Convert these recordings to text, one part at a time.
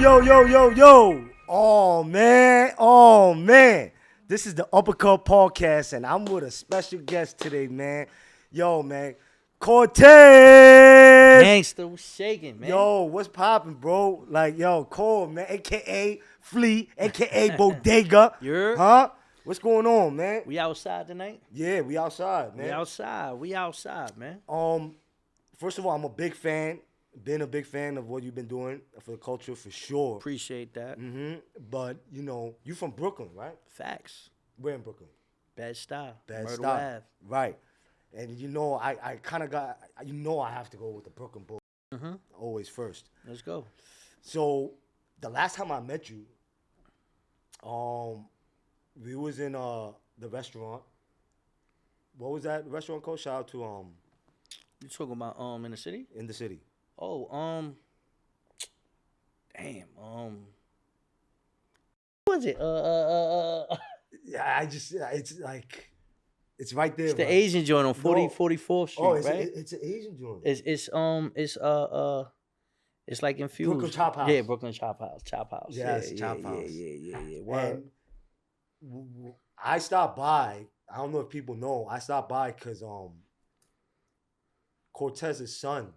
yo. Oh, man. This is the Uppercut Podcast, and I'm with a special guest today, man. Yo, man. Cortez. Gangster was shaking, man. Yo, what's poppin', bro? Like, yo, Cole, man, a.k.a. Flea, a.k.a. Bodega. You Huh? What's going on, man? We outside tonight? Yeah, we outside, man. We outside, man. First of all, I'm a big fan. Been a big fan of what you've been doing for the culture, for sure. Appreciate that. But, you from Brooklyn, right? Facts. Where in Brooklyn? Bed-Stuy. Bad Myrtle style. Ave. Right. And I kind of got, I have to go with the Brooklyn Bull. Always first. Let's go. So the last time I met you, we was in the restaurant. What was that restaurant called? Shout out to You talking about in the city? in the city. Oh, damn, what was it? Yeah, it's like, it's right there. It's the bro. Asian joint on 40, No. 44th Street, Oh, right? it's an Asian joint. It's like infused. Brooklyn Chop House. Yeah, Brooklyn Chop House. Chop House. Yes, yeah, Chop yeah, House. Yeah. Word. And I stopped by. I don't know if people know. I stopped by because Cortez's son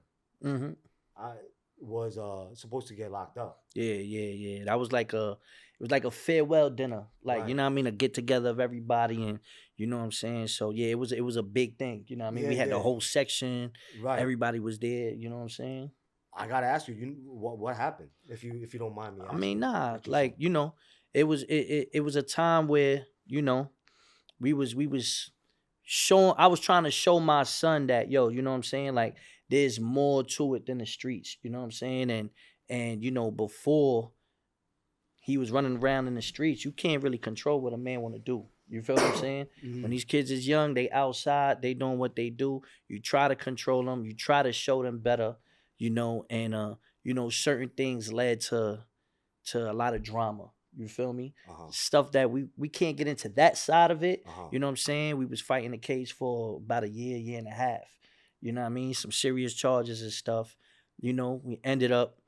was supposed to get locked up. Yeah. That was like it was like a farewell dinner. Like, Right. you know what I mean? A get together of everybody, and you know what I'm saying? So yeah, it was a big thing. You know what I mean? We had the whole section. Right. Everybody was there, you know what I'm saying? I gotta ask you, what happened? If you don't mind me I asking. mean, nah, What you like, saw? it was a time where, we was showing, I was trying to show my son that, yo, you know what I'm saying? Like, there's more to it than the streets, you know what I'm saying? And before he was running around in the streets, you can't really control what a man want to do. You feel what I'm saying? When these kids is young, they outside, they doing what they do. You try to control them, you try to show them better, and certain things led to a lot of drama. You feel me? Stuff that we can't get into that side of it. You know what I'm saying? We was fighting the case for about a year and a half. You know what I mean? Some serious charges and stuff. We ended up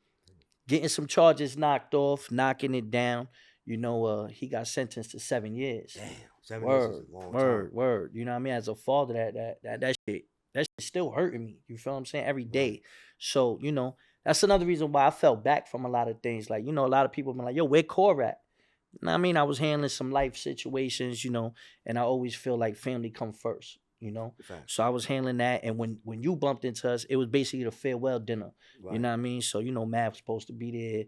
getting some charges knocked off, knocking it down. He got sentenced to 7 years. Damn, 7 years is a long time. Word. You know what I mean? As a father, that shit still hurting me. You feel what I'm saying? Every day. Right. So, that's another reason why I fell back from a lot of things. Like, a lot of people been like, yo, where Core at? You know what I mean? I was handling some life situations, and I always feel like family come first, Facts. So I was handling that. And when you bumped into us, it was basically the farewell dinner. Right. You know what I mean? So, Mav was supposed to be there.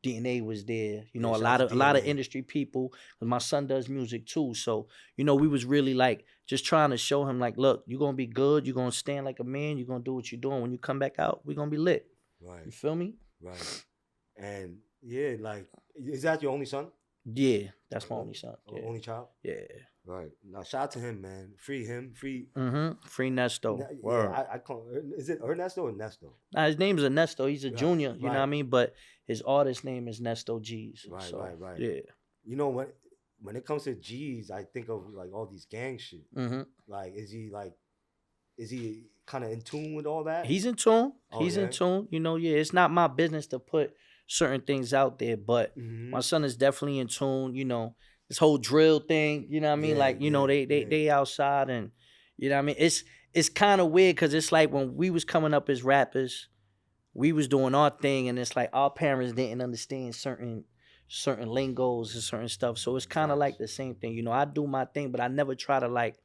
DNA was there. Yeah, A shout lot out of to DNA. industry people. 'Cause my son does music too. So, we was really like just trying to show him like, look, you're gonna be good, you're gonna stand like a man, you're gonna do what you're doing. When you come back out, we're gonna be lit. You Right. feel me? Right. And yeah, like, is that your only son? Yeah, that's my only son. Yeah. Only child? Yeah. Right. Now, shout out to him, man. Free him. Free. Free Nesto. Yeah, Word. I call. Is it Ernesto or Nesto? Nah, his name is Ernesto. He's a Right, junior. You know what I right. mean? But his artist name is Nesto G's. Right, So, right. Yeah. You know what? When it comes to G's, I think of like all these gang shit. Like, is he kind of in tune with all that? He's in tune. Oh, He's yeah? in tune. Yeah, it's not my business to put certain things out there, but my son is definitely in tune. This whole drill thing, you know what I mean? Yeah, Like, they outside, and you know what I mean? It's kind of weird because it's like when we was coming up as rappers, we was doing our thing, and it's like our parents didn't understand certain lingos and certain stuff. So it's kind of like the same thing. I do my thing, but I never try to like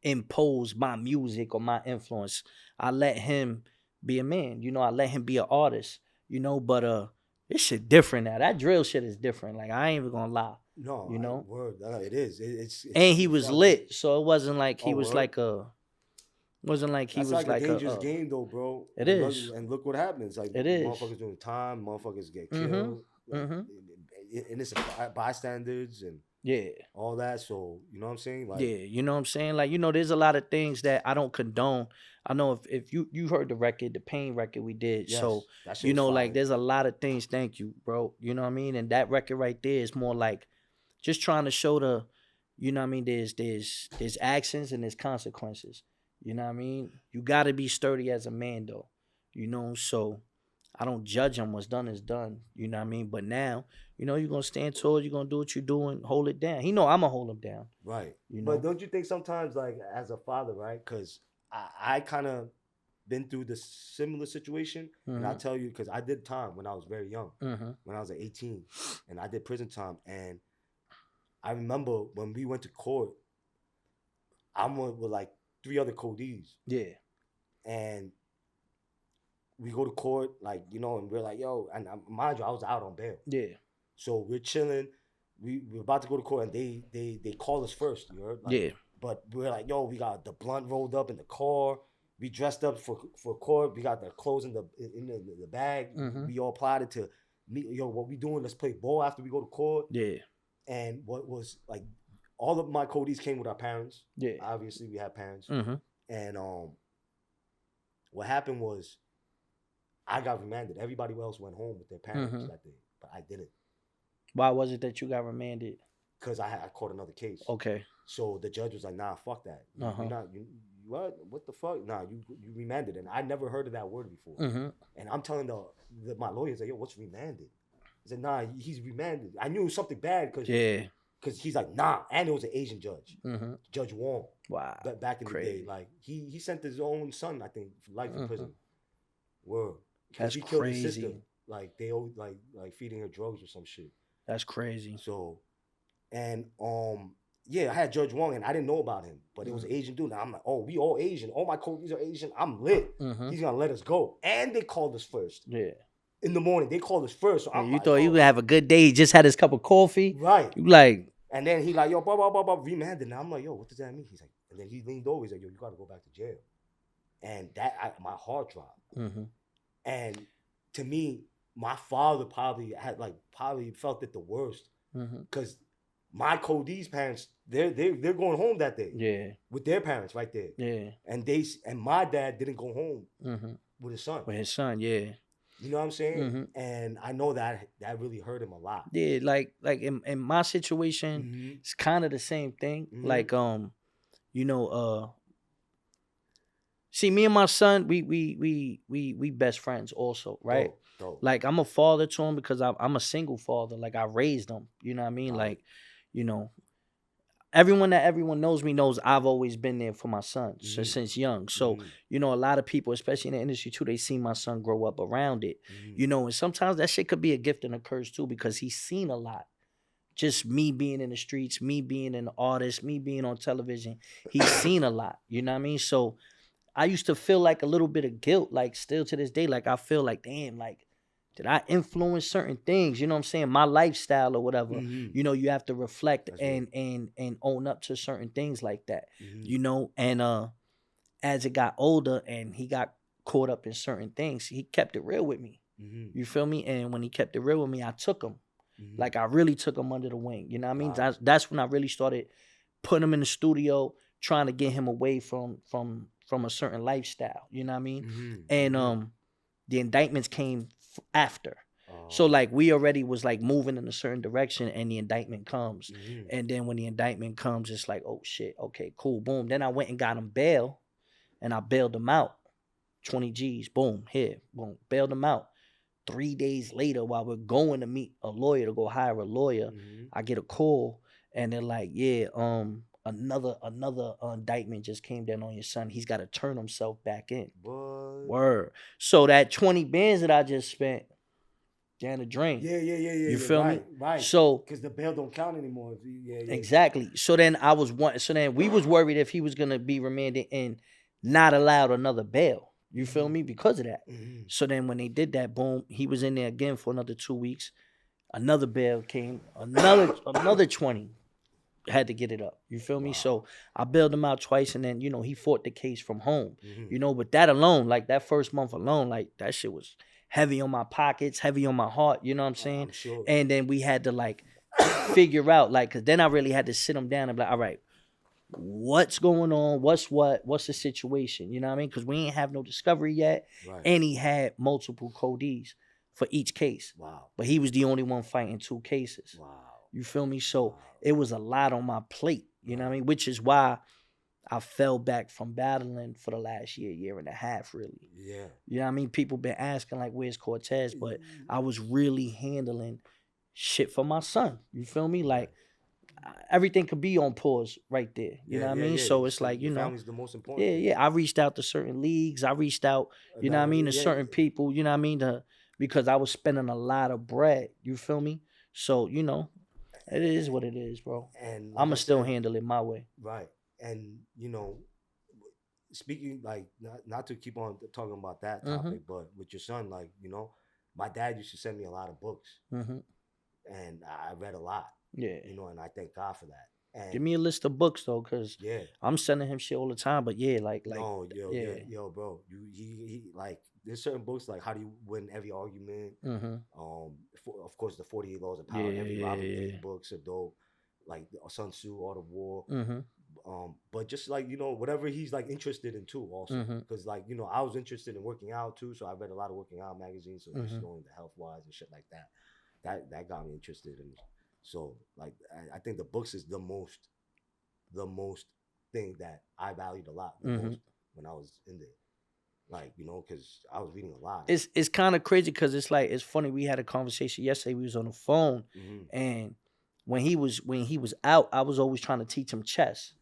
impose my music or my influence. I let him be a man. I let him be an artist. But this shit different now. That drill shit is different. Like, I ain't even gonna lie. No, word. It is. It's And he was lit, so it wasn't like he was word? like a. Wasn't like he That's was like like a dangerous game, though, bro. It And is. and look what happens. Like, It is. motherfuckers doing time. Motherfuckers get killed. Like, innocent bystanders and Yeah. all that. So, you know what I'm saying? Like, Yeah, you know what I'm saying? Like, there's a lot of things that I don't condone. I know if you heard the record, the Pain record we did. yes, So, that shit was like fire. there's a lot of things, thank you, bro. You know what I mean? And that record right there is more like just trying to show the, you know what I mean, there's actions and there's consequences. You know what I mean? You gotta be sturdy as a man though. So I don't judge them. What's done is done. You know what I mean? But now, you know, you're gonna stand tall, you're gonna do what you do and hold it down. He know I'm gonna hold him down. Right. You know? But don't you think sometimes, like, as a father, right? Because I kind of been through the similar situation, and I'll tell you, because I did time when I was very young, when I was like 18, and I did prison time, and I remember when we went to court, I'm with like 3 other codees. Yeah. And we go to court, like, you know, and we're like, yo, and mind you, I was out on bail. Yeah. So we're chilling. We're about to go to court, and they call us first, you heard? Like, yeah. But we're like, yo, we got the blunt rolled up in the car. We dressed up for court. We got the clothes in the bag. We all plotted to meet. Yo, what we doing? Let's play ball after we go to court. Yeah. And what was like, all of my codees came with our parents. Yeah. Obviously, we had parents. And what happened was, I got remanded. Everybody else went home with their parents that day, but I didn't. Why was it that you got remanded? Because I caught another case. Okay. So the judge was like, nah, fuck that. You're not, what the fuck? Nah, you remanded. And I never heard of that word before. And I'm telling my lawyers, like, yo, what's remanded? He said, nah, he's remanded. I knew it was something bad because he's like, nah. And it was an Asian judge, Judge Wong. Wow. Back in the day. Like, he sent his own son, I think, for life in prison. Word. That's he crazy. Killed his sister. Like, they like feeding her drugs or some shit. That's crazy. So, and yeah, I had Judge Wong, and I didn't know about him, but it was an Asian dude. And I'm like, oh, we all Asian. All my codees are Asian. I'm lit. He's gonna let us go. And they called us first. Yeah. In the morning, they called us first. So you thought you would have a good day. He just had his cup of coffee. Right. You like. And then he like, yo, blah, blah, blah, blah, remanded. And I'm like, yo, what does that mean? He's like, and then he leaned over. He's like, yo, you got to go back to jail. And my heart dropped. And to me, my father probably felt it the worst. Because my codees parents, they're going home that day. Yeah. With their parents right there. Yeah. And my dad didn't go home with his son. With his son, yeah. You know what I'm saying? And I know that really hurt him a lot. Yeah, like in my situation, it's kind of the same thing. Like you know, see, me and my son, we best friends also, right? Dope. Like, I'm a father to him because I'm a single father. Like, I raised him. You know what I mean? Like, you know, everyone knows me knows I've always been there for my son since young. So, you know, a lot of people, especially in the industry too, they see my son grow up around it. You know, and sometimes that shit could be a gift and a curse too, because he's seen a lot. Just me being in the streets, me being an artist, me being on television, he's seen a lot. You know what I mean? So I used to feel like a little bit of guilt, like still to this day, like I feel like, damn, like, did I influence certain things? You know what I'm saying? My lifestyle or whatever. You know, you have to reflect and own up to certain things like that. You know, and as it got older and he got caught up in certain things, he kept it real with me. You feel me? And when he kept it real with me, I took him. Like, I really took him under the wing. You know what I mean? Wow. That's when I really started putting him in the studio, trying to get him away from a certain lifestyle. You know what I mean? And the indictments came after. So like, we already was like moving in a certain direction, and the indictment comes. And then when the indictment comes, it's like, oh shit, okay, cool, boom. Then I went and got him bail, and I bailed him out. 20 G's, boom, here, boom, bailed him out. 3 days later, while we're going to meet a lawyer to go hire a lawyer, I get a call, and they're like, yeah, another indictment just came down on your son. He's got to turn himself back in. What? Word. So that 20 bands that I just spent, down the drain. Yeah. You feel me? Right. So, because the bail don't count anymore. Yeah. Exactly. So then we was worried if he was gonna be remanded and not allowed another bail. You feel me? Because of that. So then when they did that, boom, he was in there again for another 2 weeks. Another bail came, another 20. Had to get it up. You feel me? So I bailed him out twice, and then, you know, he fought the case from home. You know, but that alone, like that first month alone, like that shit was heavy on my pockets, heavy on my heart. You know what I'm saying? I'm sure. And then we had to like figure out, like, cause then I really had to sit him down and be like, all right, what's going on? What's the situation? You know what I mean? Cause we ain't have no discovery yet. Right. And he had multiple codees for each case. Wow. But he was the only one fighting 2 cases. Wow. You feel me? So it was a lot on my plate, you know what I mean? Which is why I fell back from battling for the last year and a half, really. Yeah. You know what I mean? People been asking like, where's Cortez? But I was really handling shit for my son. You feel me? Like everything could be on pause right there. You know what I mean? So it's like, your family's the most important. Yeah. I reached out to certain leagues. I reached out, you know what I mean, to certain people, you know what I mean, because I was spending a lot of bread. You feel me? So, you know, it is what it is, bro. And I'ma still handle it my way. Right. And you know, speaking like not to keep on talking about that topic, but with your son, like, you know, my dad used to send me a lot of books, and I read a lot. Yeah. You know, and I thank God for that. And give me a list of books though, cause I'm sending him shit all the time. But no, yo, bro, he like there's certain books like How Do You Win Every Argument, of course the 48 Laws of Power, every Robert Greene books are dope, like Sun Tzu, Art of War. But just like, you know, whatever he's like interested in too, also because like, you know, I was interested in working out too, so I read a lot of working out magazines, so just knowing the health wise and shit like that got me interested in. So like I think the books is the most thing that I valued a lot the most when I was in there. Like, you know, because I was reading a lot. It's kind of crazy because it's like, it's funny. We had a conversation yesterday. We was on the phone, and when he was out, I was always trying to teach him chess,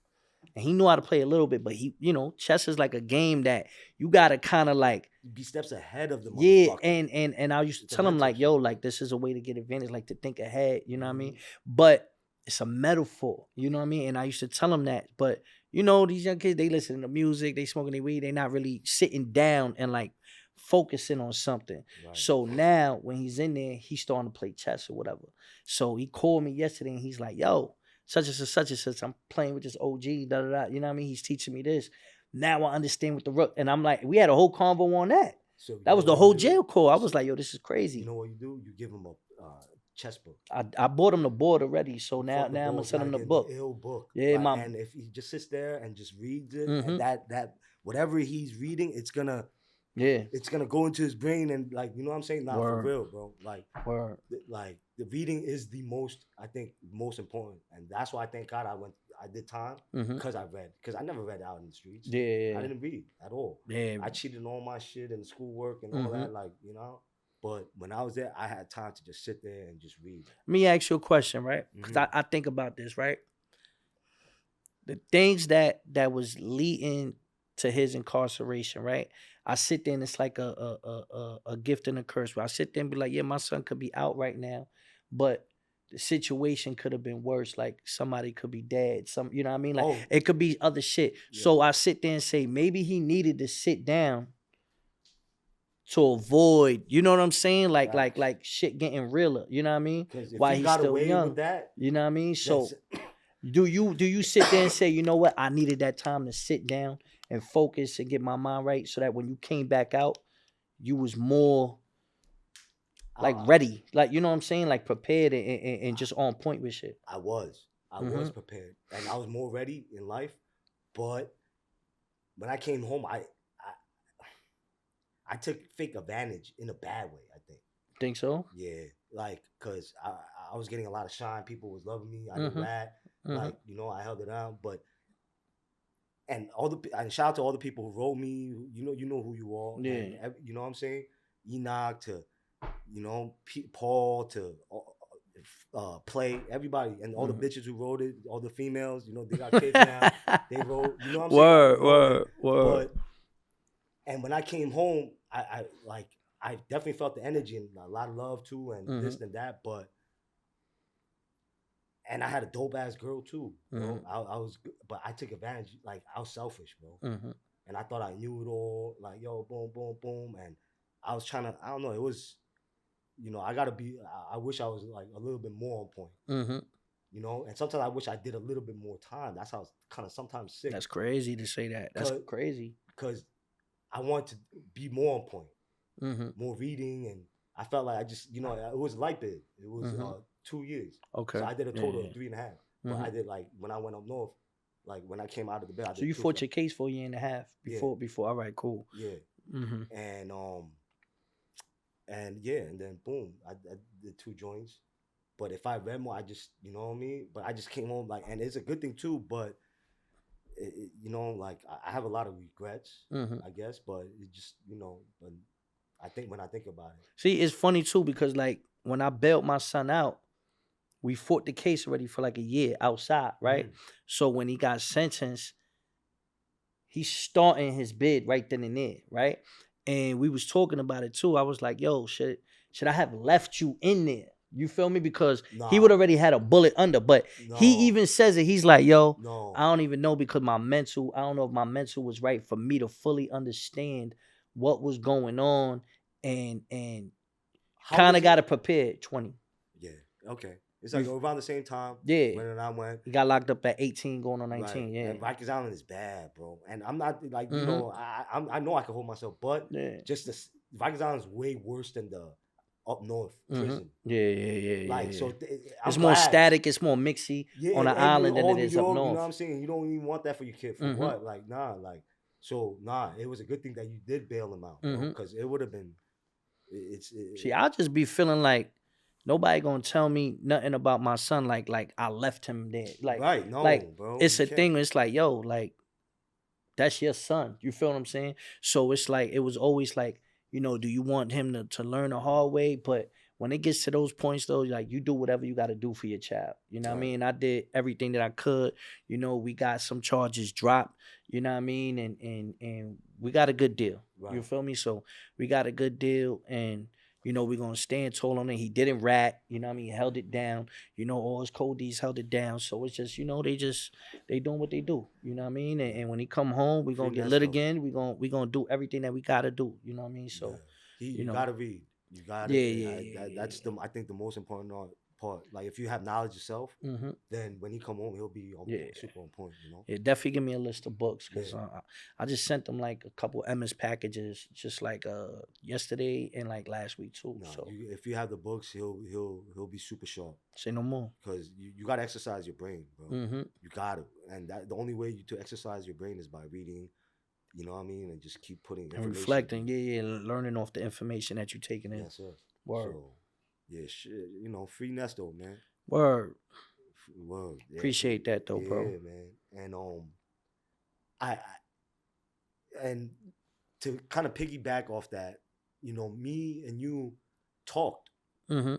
and he knew how to play a little bit. But he, you know, chess is like a game that you gotta kind of like be steps ahead of the motherfucker. And I used to tell him like, yo, like this is a way to get advantage, like to think ahead. You know what I mean? But it's a metaphor. You know what I mean? And I used to tell him that, but you know, these young kids, they listen to music, they smoking their weed, they not really sitting down and like focusing on something. Right. So now when he's in there, he's starting to play chess or whatever. So he called me yesterday and he's like, yo, such and such, I'm playing with this OG, you know what I mean? He's teaching me this. Now I understand what the rook, and I'm like, we had a whole convo on that. So that was the whole jail call. I was like, yo, this is crazy. You know what you do? You give him a chess book. I bought him the board already, so now I'm gonna send him the book. Ill book. Yeah, like, and if he just sits there and just reads it, and that whatever he's reading, it's gonna go into his brain, and like, you know what I'm saying? Not for real, bro. Like like the reading is the most, I think, most important, and that's why I thank God I did time because I read, because I never read out in the streets. I didn't read at all. I cheated on all my shit and schoolwork and all that, like, you know. But when I was there, I had time to just sit there and just read. Let me ask you a question, right? Because I think about this, right? The things that was leading to his incarceration, right? I sit there and it's like a gift and a curse. Where I sit there and be like, yeah, my son could be out right now, but the situation could have been worse. Like somebody could be dead. You know what I mean? Like it could be other shit. Yeah. So I sit there and say, maybe he needed to sit down to avoid, you know what I'm saying? Like shit getting realer. You know what I mean? While he's still young. With that, you know what I mean? So do you sit there and say, you know what? I needed that time to sit down and focus and get my mind right, so that when you came back out, you was more like ready, like, you know what I'm saying, like prepared and just on point with shit. I was prepared, and I was more ready in life. But when I came home, I took fake advantage in a bad way, I think so. Yeah, like, cause I was getting a lot of shine. People was loving me. I did that. Like, you know, I held it down. But and shout out to all the people who wrote me. You know who you are. Yeah. And, you know what I'm saying? Enoch to, you know, Paul to Play, everybody, and all the bitches who wrote it, all the females, you know, they got kids now. They wrote, you know what I'm saying? Word. And when I came home, I definitely felt the energy and a lot of love too, and this and that. And I had a dope ass girl too, bro. But I took advantage. Like, I was selfish, bro. And I thought I knew it all. Like, yo, boom, boom, boom. And I was trying to, I don't know, it was, you know, I wish I was like a little bit more on point. You know, and sometimes I wish I did a little bit more time. That's how I was kind of sometimes sick. That's crazy to say that. That's crazy. Because I want to be more on point. More reading, and I felt like I just, you know, it was light bid. It was 2 years. Okay. So I did a total of 3.5. But I did, like, when I went up north, like when I came out of the bed. So you fought your case for 1.5 years before. All right, cool. Yeah. And yeah, and then boom, I did 2 joints. But if I read more, I just, you know what I mean? But I just came home, like, and it's a good thing too, but you know, like I have a lot of regrets, Mm-hmm. I guess, but it just, you know, but I think when I think about it, See, it's funny too because like when I bailed my son out, we fought the case already for like a year outside, right? So when he got sentenced, he's starting his bid right then and there, right? And we was talking about it too. I was like, yo, should I have left you in there? You feel me? Because he would nah, already had a bullet under. But he no, even says it. He's like, yo, I no. don't even know because I don't know if my mental was right for me to fully understand what was going on and How kind was of got it? to prepare 20. Yeah, okay. It's like around the same time Yeah. when I went. He got locked up at 18 going on Right, 19. Yeah. and Rikers Island is bad, bro. And I'm not like, you Mm-hmm. know, I know I can hold myself, but Yeah. just the Rikers Island is way worse than the up north Mm-hmm. prison. Yeah. Like, so I'm It's more glad. static. It's more mixy Yeah, on an and you're island than all it New is up York, you know what north. I'm saying? You don't even want that for your kid. For Mm-hmm. what? Like, nah, like, so nah. It was a good thing that you did bail him out, bro, Mm-hmm. because it would have been. See, I just be feeling like nobody gonna tell me nothing about my son. Like I left him there. Right? No, Like bro, it's you a can't. thing. It's like, yo, like that's your son. You feel what I'm saying? So it's like it was always like, do you want him to learn the hard way? But when it gets to those points though, like you do whatever you gotta do for your child. You know what I Right. mean? I did everything that I could. We got some charges dropped, you know what I mean? And we got a good deal. You Right. feel me? So we got a good deal and we're gonna stand tall on it. He didn't rat, you know what I mean? He held it down. All his code D's held it down. So it's just, they doing what they do. You know what I mean? And when he come home, we Free gonna get lit Nesto. again. We gonna do everything that we gotta do. You know what I mean? Yeah. So, You gotta read. You gotta. That's I think the most important part. Like if you have knowledge yourself, Mm-hmm. then when he come home, he'll be on Yeah. super on point. You know. Yeah, definitely give me a list of books because Yeah. I just sent them like a couple MS packages just like yesterday and like last week too. No, So if you have the books, he'll be super sharp. say no more. Because you gotta exercise your brain, bro. Mm-hmm. You gotta, and the only way to exercise your brain is by reading. You know what I mean, and just keep putting And information. reflecting, learning off the information that you're taking in. Yes, sir. Word. So, yeah, shit, free Nesto, man. Word. Word. Yeah, Appreciate that though, yeah, bro. man. And I and to kind of piggyback off that, me and you talked. Mm-hmm.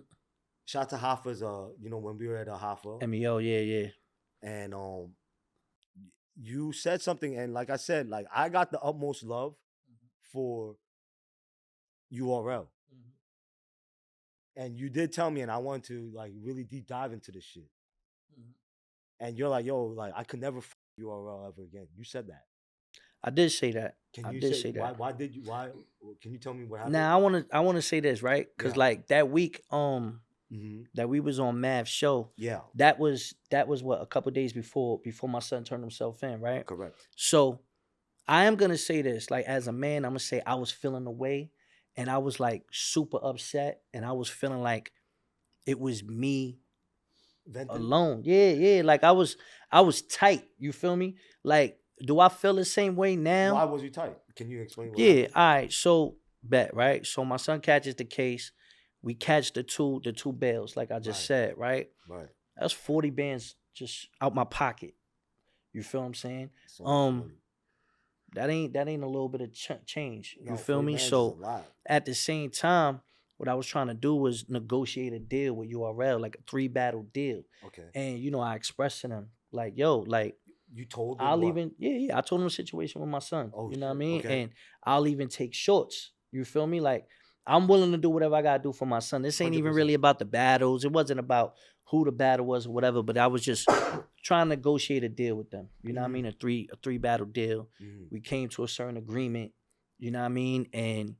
Shout out to Hoffa's, when we were at a Hoffa. MEO, yeah. And you said something, and like I said, like I got the utmost love for URL. And you did tell me, and I wanted to like really deep dive into this shit. And you're like, yo, like I could never URL ever again. You said that. I did say that. Can you say that? Why did you? Why? Can you tell me what happened? Now I wanna say this right because like that week that we was on Mav's show. Yeah. That was what a couple days before my son turned himself in, right? Correct. So I am gonna say this, like as a man, I'm gonna say I was feeling the way, and I was like super upset, and I was feeling like it was me alone. Yeah. Like I was tight. You feel me? Like, do I feel the same way now? Why was you tight? Can you explain? What happened? All right. So bet right. So my son catches the case. We catch the two bails, like I just said, right? Right. That's 40 bands just out my pocket. You feel what I'm saying? That ain't a little bit of change. You feel me? So at the same time, what I was trying to do was negotiate a deal with URL, like a 3-battle deal. Okay. And I expressed to them like, yo, like you told them I'll even I told them the situation with my son. Oh, you know what I mean? Okay. And I'll even take shorts. You feel me? Like I'm willing to do whatever I gotta do for my son. This ain't 100%. even really about the battles. It wasn't about who the battle was or whatever, but I was just trying to negotiate a deal with them. You know what I mean? A three battle deal. We came to a certain agreement, you know what I mean? And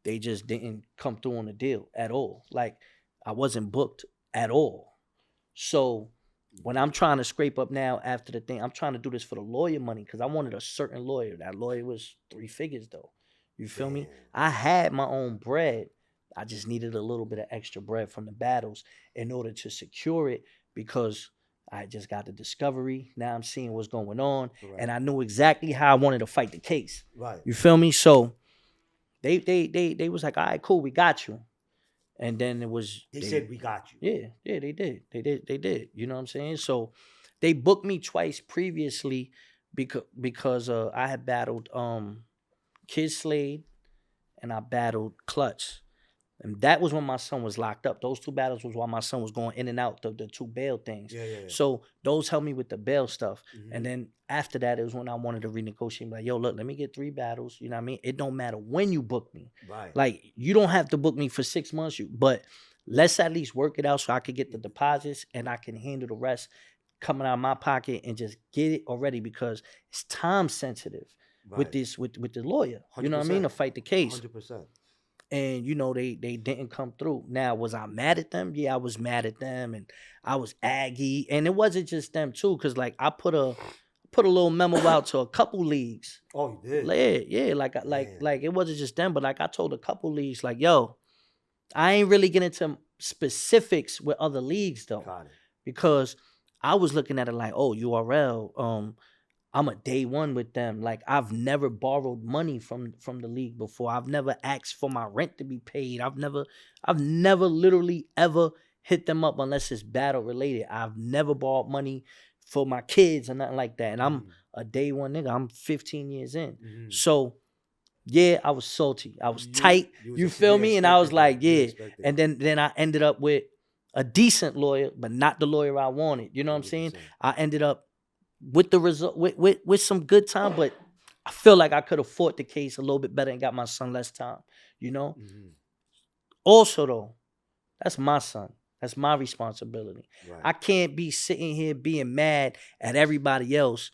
they just didn't come through on the deal at all. Like I wasn't booked at all. So when I'm trying to scrape up now after the thing, I'm trying to do this for the lawyer money because I wanted a certain lawyer. That lawyer was 3 figures though. You feel me? I had my own bread. I just needed a little bit of extra bread from the battles in order to secure it because I just got the discovery. Now I'm seeing what's going on. Correct. And I knew exactly how I wanted to fight the case. Right. You feel me? So they was like, all right, cool, we got you. And then it was they said we got you. Yeah, they did. They did. You know what I'm saying? So They booked me twice previously because I had battled Kid Slade and I battled Clutch. And that was when my son was locked up. Those two battles was while my son was going in and out of the two bail things. Yeah. So those helped me with the bail stuff. Mm-hmm. And then after that, it was when I wanted to renegotiate. Like, yo, look, let me get 3 battles. You know what I mean? It don't matter when you book me. Right. Like, you don't have to book me for 6 months, but let's at least work it out so I could get the deposits and I can handle the rest coming out of my pocket and just get it already, because it's time sensitive with this with the lawyer. 100%. You know what I mean? To fight the case. 100%. And they didn't come through. Now, was I mad at them? Yeah, I was mad at them, and I was aggy. And it wasn't just them too, because like I put a little memo out to a couple leagues. Oh, you did? Yeah. Like it wasn't just them, but like I told a couple leagues, like, yo, I ain't really getting into specifics with other leagues though. Got it. Because I was looking at it like, oh, URL, I'm a day one with them. Like, I've never borrowed money from the league before. I've never asked for my rent to be paid. I've never literally ever hit them up unless it's battle related. I've never borrowed money for my kids or nothing like that. And I'm a day one nigga. I'm 15 years in. Mm-hmm. So yeah, I was salty. I was tight. You feel me? And I was like, yeah. And then I ended up with a decent lawyer, but not the lawyer I wanted. You know what I'm saying? I ended up with the result with some good time, but I feel like I could have fought the case a little bit better and got my son less time, you know? Mm-hmm. Also though, that's my son. That's my responsibility. Right. I can't be sitting here being mad at everybody else.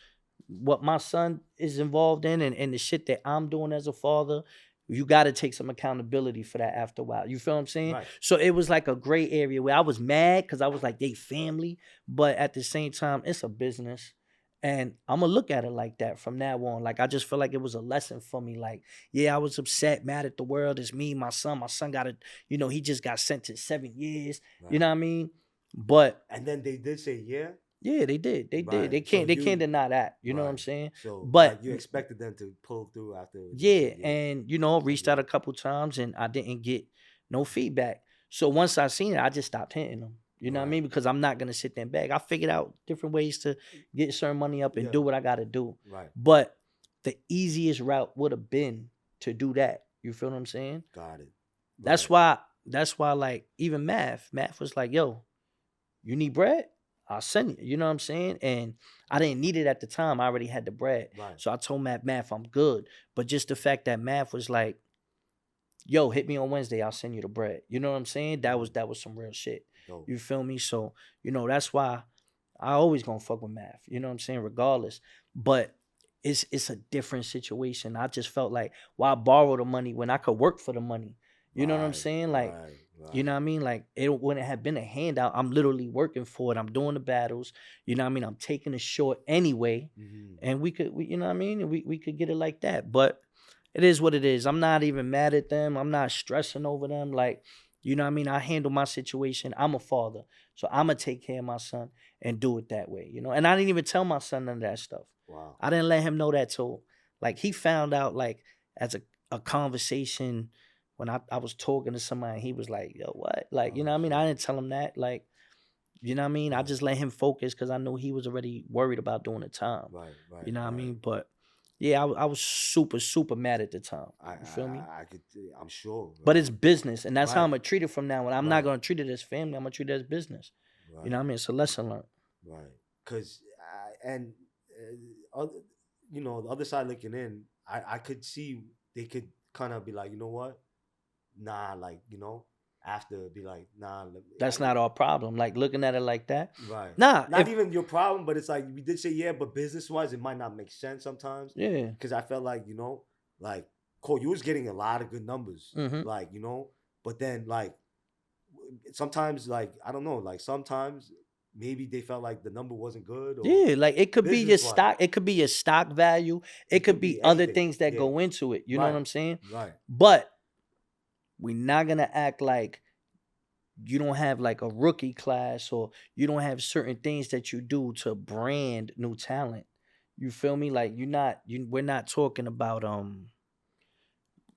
What my son is involved in and the shit that I'm doing as a father, you got to take some accountability for that after a while. You feel what I'm saying? Right. So it was like a gray area where I was mad because I was like, they family. But at the same time, it's a business. And I'm going to look at it like that from now on. Like, I just feel like it was a lesson for me. Like, yeah, I was upset, mad at the world. It's me, my son. My son got he just got sentenced 7 years. Right. You know what I mean? But. And then they did say, yeah? Yeah, they did. They did. They can't deny that. You know what I'm saying? So, but like you expected them to pull through after. Yeah, and reached out a couple times and I didn't get no feedback. So once I seen it, I just stopped hitting them. You know what I mean? Because I'm not gonna sit there and beg. I figured out different ways to get certain money up and do what I gotta do. Right. But the easiest route would have been to do that. You feel what I'm saying? Got it. Right. That's why like even Math was like, yo, you need bread? I'll send you. You know what I'm saying? And I didn't need it at the time. I already had the bread. Right. So I told Math, I'm good. But just the fact that Math was like, yo, hit me on Wednesday, I'll send you the bread. You know what I'm saying? That was some real shit. Dope. You feel me? So, that's why I always gonna fuck with Math. You know what I'm saying? Regardless. But it's a different situation. I just felt like, why borrow the money when I could work for the money? You know what I'm saying? Like, you know what I mean? Like, it wouldn't have been a handout. I'm literally working for it. I'm doing the battles. You know what I mean? I'm taking it short anyway. Mm-hmm. And we you know what I mean? We could get it like that. But it is what it is. I'm not even mad at them. I'm not stressing over them. Like, you know what I mean? I handle my situation. I'm a father. So I'm going to take care of my son and do it that way, And I didn't even tell my son none of that stuff. Wow. I didn't let him know that till, like, he found out, like, as a conversation when I was talking to somebody, he was like, yo, what? Like, you know what I mean? I didn't tell him that. Like, you know what I mean? I just let him focus because I knew he was already worried about doing the time. Right. You know what I mean? But yeah, I was super, super mad at the time. You feel me? I'm sure. Right? But it's business, and that's how I'm going to treat it from now on. I'm not going to treat it as family. I'm going to treat it as business. Right. You know what I mean? It's a lesson learned. Right. Because, the other side looking in, I could see they could kind of be like, you know what? Nah, like, after be like, nah. That's not our problem. Like, looking at it like that. Right. Nah. Not even your problem, but it's like, we did say, yeah, but business-wise, it might not make sense sometimes. Yeah. Because I felt like, like, Cole, you was getting a lot of good numbers. Mm-hmm. Like, but then, like, sometimes, like, I don't know, like, sometimes maybe they felt like the number wasn't good. Or yeah, like, it could be your stock. It could be your stock value. It could be other things that go into it. You know what I'm saying? Right. But we're not going to act like you don't have like a rookie class or you don't have certain things that you do to brand new talent. You feel me? Like, we're not talking about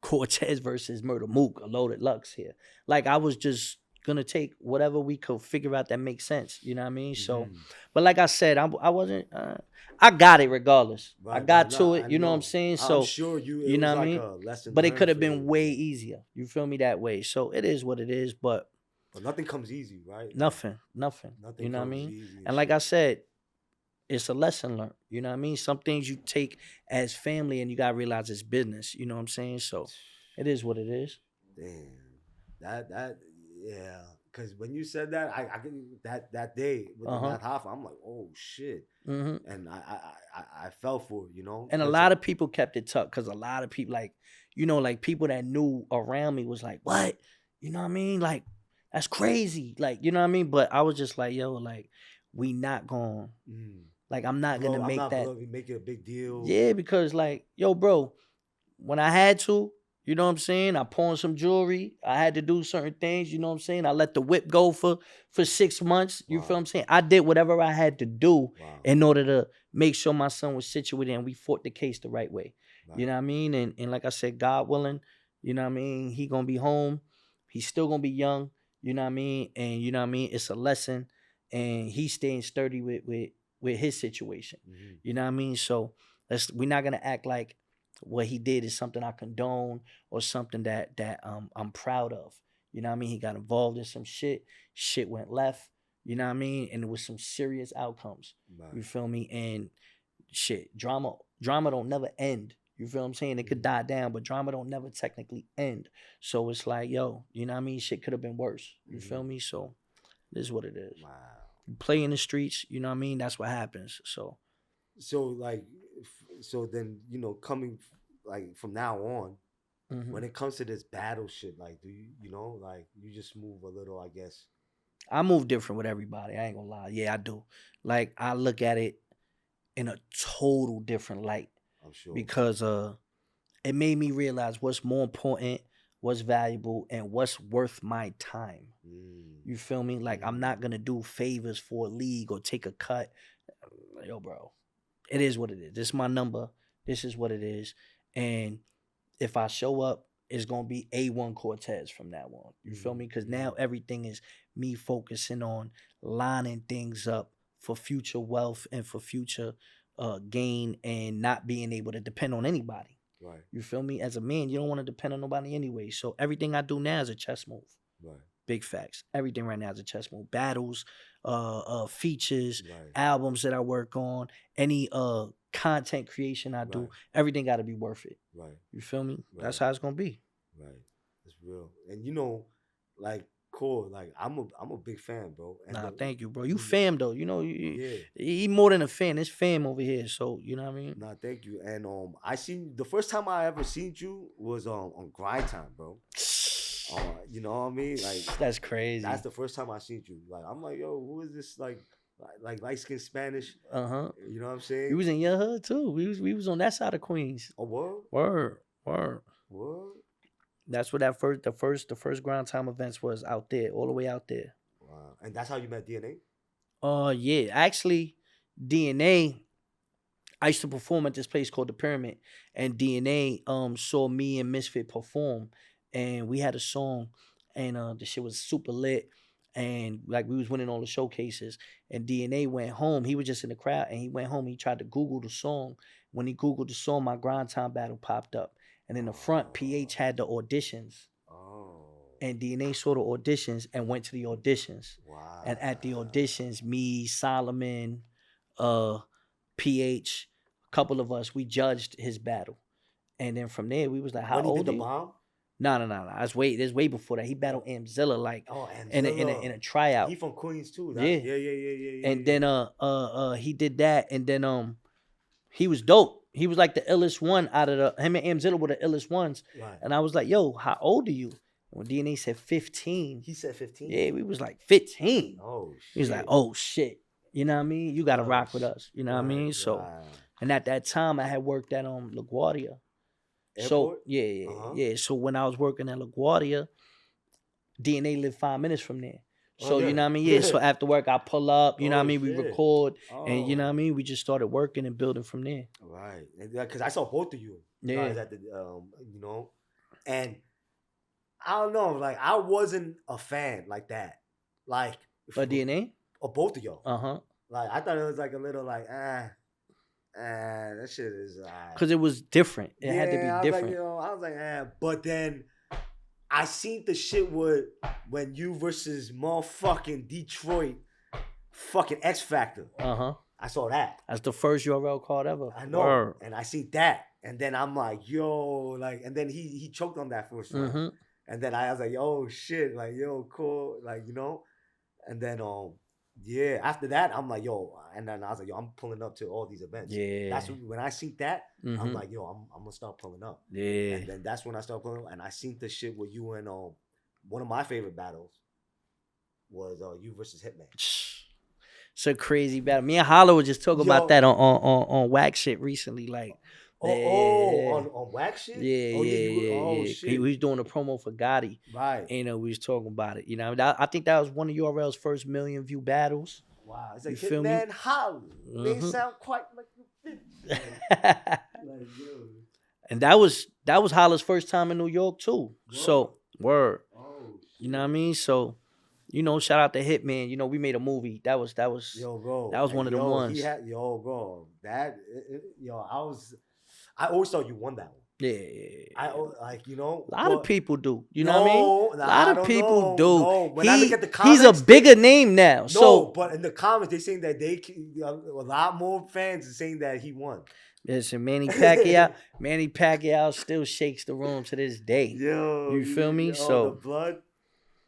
Cortez versus Murder Mook or Loaded Lux here. Like, I was just gonna take whatever we could figure out that makes sense. You know what I mean? So, but like I said, I wasn't. I got it regardless. I got to it. You know what I'm saying? So I'm sure you it know was what I like mean? a lesson But it learned could have for been you. way easier. You feel me that way? So it is what it is. But nothing comes easy, right? nothing. Nothing You know what I comes mean? easy And like shit. I said, it's a lesson learned. You know what I mean? Some things you take as family and you gotta realize it's business. You know what I'm saying? So it is what it is. Damn, that yeah. Because when you said that, I that day with the math half, I'm like, oh shit, and I fell for it, you know. And a lot of people kept it tough because a lot of people, like, you know, like people that knew around me was like, what? You know what I mean? Like, that's crazy. Like, you know what I mean? But I was just like, yo, like, we not going. Like, I'm not gonna make that. Make it a big deal. Yeah, because like, yo, bro, when I had to, you know what I'm saying? I pawned some jewelry. I had to do certain things, you know what I'm saying? I let the whip go for 6 months. You feel what I'm saying? I did whatever I had to do in order to make sure my son was situated and we fought the case the right way. You know what I mean? And like I said, God willing, you know what I mean? He gonna be home. He's still gonna be young, you know what I mean? And you know what I mean? It's a lesson. And he's staying sturdy with his situation. You know what I mean? So we're not gonna act like what he did is something I condone or something that I'm proud of. You know what I mean? He got involved in some shit. Shit went left. You know what I mean? And it was some serious outcomes. You feel me? And shit, drama don't never end. You feel what I'm saying? It could die down, but drama don't never technically end. So it's like, yo, you know what I mean? Shit could have been worse. You feel me? So this is what it is. Wow. You play in the streets, you know what I mean? That's what happens. So like, so then, you know, coming like from now on, when it comes to this battle shit, like, do you know, like, you just move a little, I guess. I move different with everybody. I ain't gonna lie. Yeah, I do. Like, I look at it in a total different light. I'm sure. Because it made me realize what's more important, what's valuable, and what's worth my time. You feel me? Like, I'm not gonna do favors for a league or take a cut. Yo, bro, it is what it is. This is my number. This is what it is. And if I show up, it's gonna be A1 Cortez from that one. You feel me? Because now everything is me focusing on lining things up for future wealth and for future gain, and not being able to depend on anybody. Right. You feel me? As a man, you don't want to depend on nobody anyway. So everything I do now is a chess move. Right. Big facts. Everything right now is a chess move. Battles, features, albums that I work on, any content creation I do, everything got to be worth it. Right. You feel me? That's how it's gonna be. Right. It's real. And you know, like, cool. Like, I'm a big fan, bro. And thank you, bro. You fam though. You know, he more than a fan. It's fam over here. So you know what I mean? Nah, thank you. And I seen the first time I ever seen you was on Grind Time, bro. You know what I mean? Like, that's crazy. That's the first time I seen you. Like, I'm like, yo, who is this? Like light skinned Spanish. You know what I'm saying? We was in your hood too. We was on that side of Queens. Oh, word? Word. That's where the first Grind Time events was, out there, all the way out there. Wow. And that's how you met DNA? Yeah. Actually, DNA, I used to perform at this place called the Pyramid, and DNA saw me and Misfit perform, and we had a song, and the shit was super lit, and like we was winning all the showcases, and DNA went home. He was just in the crowd, and he went home. He tried to Google the song. When he Googled the song, my Grind Time battle popped up, and in the front, PH had the auditions. And DNA saw the auditions and went to the auditions. Wow. And at the auditions, me, Solomon, PH, a couple of us, we judged his battle. And then from there, we was like, how old are you? Did the bomb? No. That's way before that. He battled Amzilla, like, Amzilla. in a tryout. He from Queens too. Yeah. And then he did that, and then he was dope. He was like the illest one out of him and Amzilla were the illest ones. Right. And I was like, yo, how old are you? When DNA said 15. He said 15? Yeah, we was like 15. Oh, shit. He was like, oh, shit. You know what I mean? You got to rock with us. You know what I mean? So, and at that time, I had worked at LaGuardia. Airport? So, yeah. So when I was working at LaGuardia, DNA lived 5 minutes from there. So, you know what I mean? Yeah, so after work, I pull up, you know what I mean? We record, and you know what I mean? We just started working and building from there. Right. Because I saw both of you guys at the, you know, and I don't know. Like I wasn't a fan like that. Like But DNA? or both of y'all. Uh-huh. Like I thought it was like a little like that shit is. Because it was different. It had to be I was different. like, I was like, but then I seen the shit with when you versus motherfucking Detroit, fucking X Factor. Uh-huh. I saw that. That's the first URL card ever. I know, and I see that, and then I'm like, yo, like, and then he choked on that first round, and then I was like, yo, shit, like, yo, cool, like, and then yeah, after that, I'm like, yo, and then I was like, yo, I'm pulling up to all these events. Yeah, that's when I seen that, I'm like, yo, I'm gonna start pulling up. Yeah, and then that's when I started pulling up, and I seen the shit with you and one of my favorite battles was you versus Hitman. It's a crazy battle. Me and Hollow were just talking about that on Wax Shit recently. Like, on Wax Shit? Yeah. Shit. He was doing a promo for Gotti. Right. And we was talking about it. I think that was one of URL's first million view battles. Wow. It's like Hitman Hollow. They sound quite like the bitch. Like, yo. And that was Hollow's first time in New York too. Word. So, word. Oh, shit. You know what I mean? So, shout out to Hitman. We made a movie. That was yo, bro. That was one of the ones. Bro. I always thought you won that one. Yeah. I like, a lot of people do. You know what I mean? A lot of people do. No. When I look at the comments, he's a bigger name now. No, so, but in the comments, they're saying that a lot more fans are saying that he won. Listen, Manny Pacquiao still shakes the room to this day. Yo, you feel me? So the blood.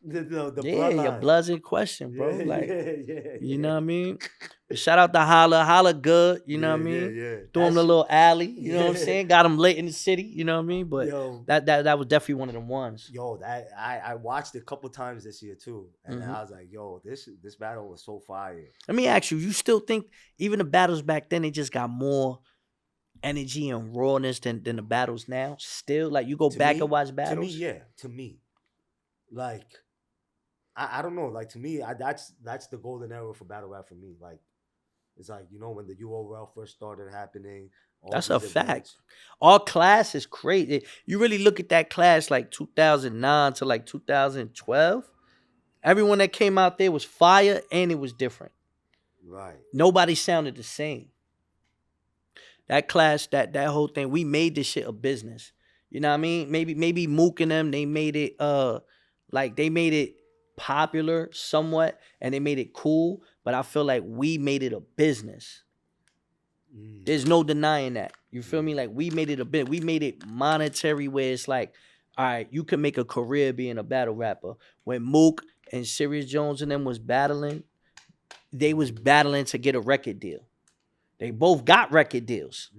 The bloodline. Your blood's in question, bro. Yeah. You know what I mean? Shout out to Holla good, you know what I mean? Yeah. Threw him the little alley, you know what I'm saying? Got him late in the city, you know what I mean? But that was definitely one of them ones. Yo, that I watched it a couple times this year too, and I was like, yo, this battle was so fire. Let me ask you still think even the battles back then they just got more energy and rawness than the battles now? Still, like you go back and watch battles? To me, like. I don't know. Like to me, that's the golden era for battle rap for me. Like it's like when the URL first started happening. That's a fact. Our class is crazy. You really look at that class like 2009 to like 2012. Everyone that came out there was fire and it was different. Right. Nobody sounded the same. That class, that whole thing, we made this shit a business. You know what I mean? Maybe Mook and them, they made it they made it popular somewhat and they made it cool, but I feel like we made it a business. There's no denying that. You feel me? Like we made it a bit. We made it monetary where it's like, all right, you can make a career being a battle rapper. When Mook and Sirius Jones and them was battling, they was battling to get a record deal. They both got record deals.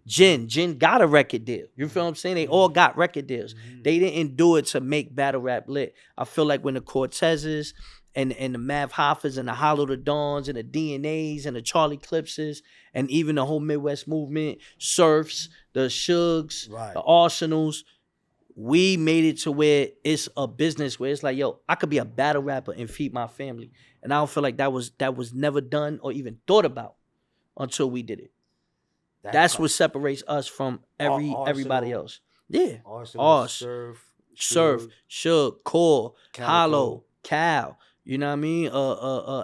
Jin got a record deal. You feel what I'm saying? They all got record deals. They didn't do it to make battle rap lit. I feel like when the Cortezes and the Mav Hoffers and the Hollow the Dawns and the DNAs and the Charlie Clipses and even the whole Midwest movement, Surfs, the Shugs, the Arsenals, we made it to where it's a business where it's like, yo, I could be a battle rapper and feed my family. And I don't feel like that was never done or even thought about until we did it. That's what separates us from everybody else. Yeah. Arsenal, Surf, Shug, Core, Hollow, Cal, you know what I mean?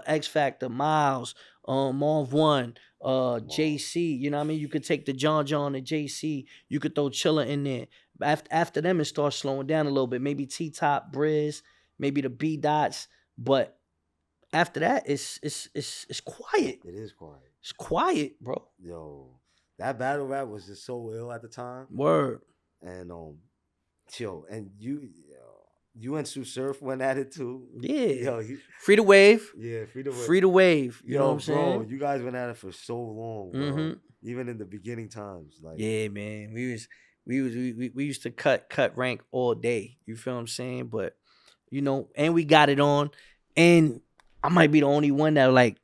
X Factor, Miles, Marv One, JC, you know what I mean? You could take the John and JC, you could throw Chilla in there. After them, it starts slowing down a little bit. Maybe T-Top, Briz, maybe the B-Dots, but after that, it's quiet. It is quiet. It's quiet, bro. Yo, that battle rap was just so ill at the time. Word. And and you and Sue Surf went at it too. Yeah. Free the wave. Yeah, free the wave. Free the wave. You know what I'm saying? Bro, you guys went at it for so long, bro. Even in the beginning times, like. Yeah, man. We used to cut rank all day. You feel what I'm saying? But and we got it on, and I might be the only one that like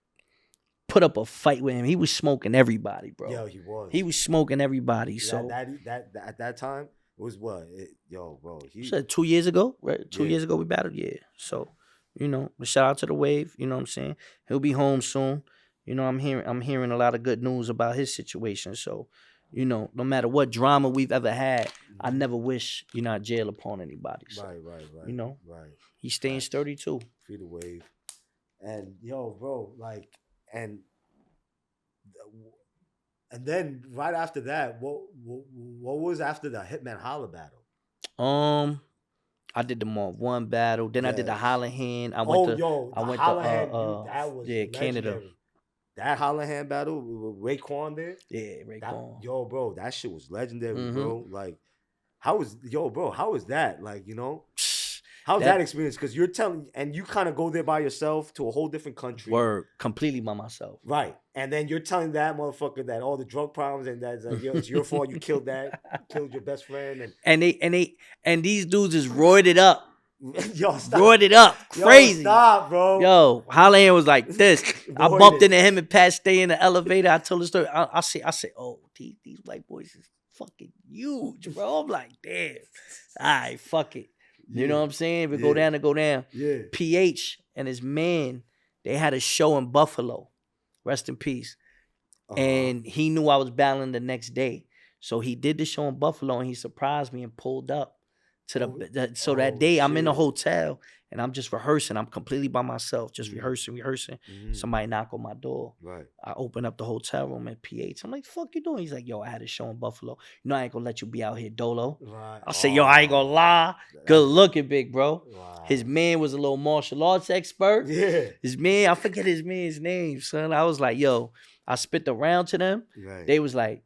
put up a fight with him. He was smoking everybody, bro. Yo, he was. He was smoking everybody. So that at that time was what? Bro. He said 2 years ago, right? 2 years ago we battled. Yeah. So, shout out to the Wave. You know what I'm saying? He'll be home soon. I'm hearing a lot of good news about his situation. So, You know, no matter what drama we've ever had, I never wish, jail upon anybody. So, Right. You know, Right. he's staying sturdy too. Free the wave. And yo, bro, like, and and then right after that, what was after the Hitman Holla battle? I did the Mark One battle. Then I did the Yes. Hollahan. I went That was Canada. legendary. That Hollahan battle with Raekwon there. Yeah, Raekwon. Yo, bro, that shit was legendary, bro. Like, how was that? Like, how's that experience? Because you're telling, and you kind of go there by yourself to a whole different country. Word, completely by myself. Right, and then you're telling that motherfucker that all the drug problems and that's like, it's your fault. You killed your best friend, and these dudes just roided it up. Yo, stop. Roided it up, crazy. Yo, stop, bro. Yo, Hollahan was like this. I bumped into him and Pat stay in the elevator. I told the story. I say, oh, these white boys is fucking huge, bro. I'm like, damn. All right, fuck it. You know what I'm saying? If it go down, to go down. Yeah. PH and his man, they had a show in Buffalo. Rest in peace. And he knew I was battling the next day. So he did the show in Buffalo and he surprised me and pulled up to that day I'm in the hotel and I'm just rehearsing. I'm completely by myself, just rehearsing. Somebody knock on my door. Right. I open up the hotel room at PH. I'm like, fuck you doing? He's like, yo, I had a show in Buffalo. I ain't gonna let you be out here dolo. Right. I say, yo, I ain't gonna lie. Good looking, big bro. Wow. His man was a little martial arts expert. Yeah. His man, I forget his man's name, son. I was like, yo, I spit the round to them. Right. They was like,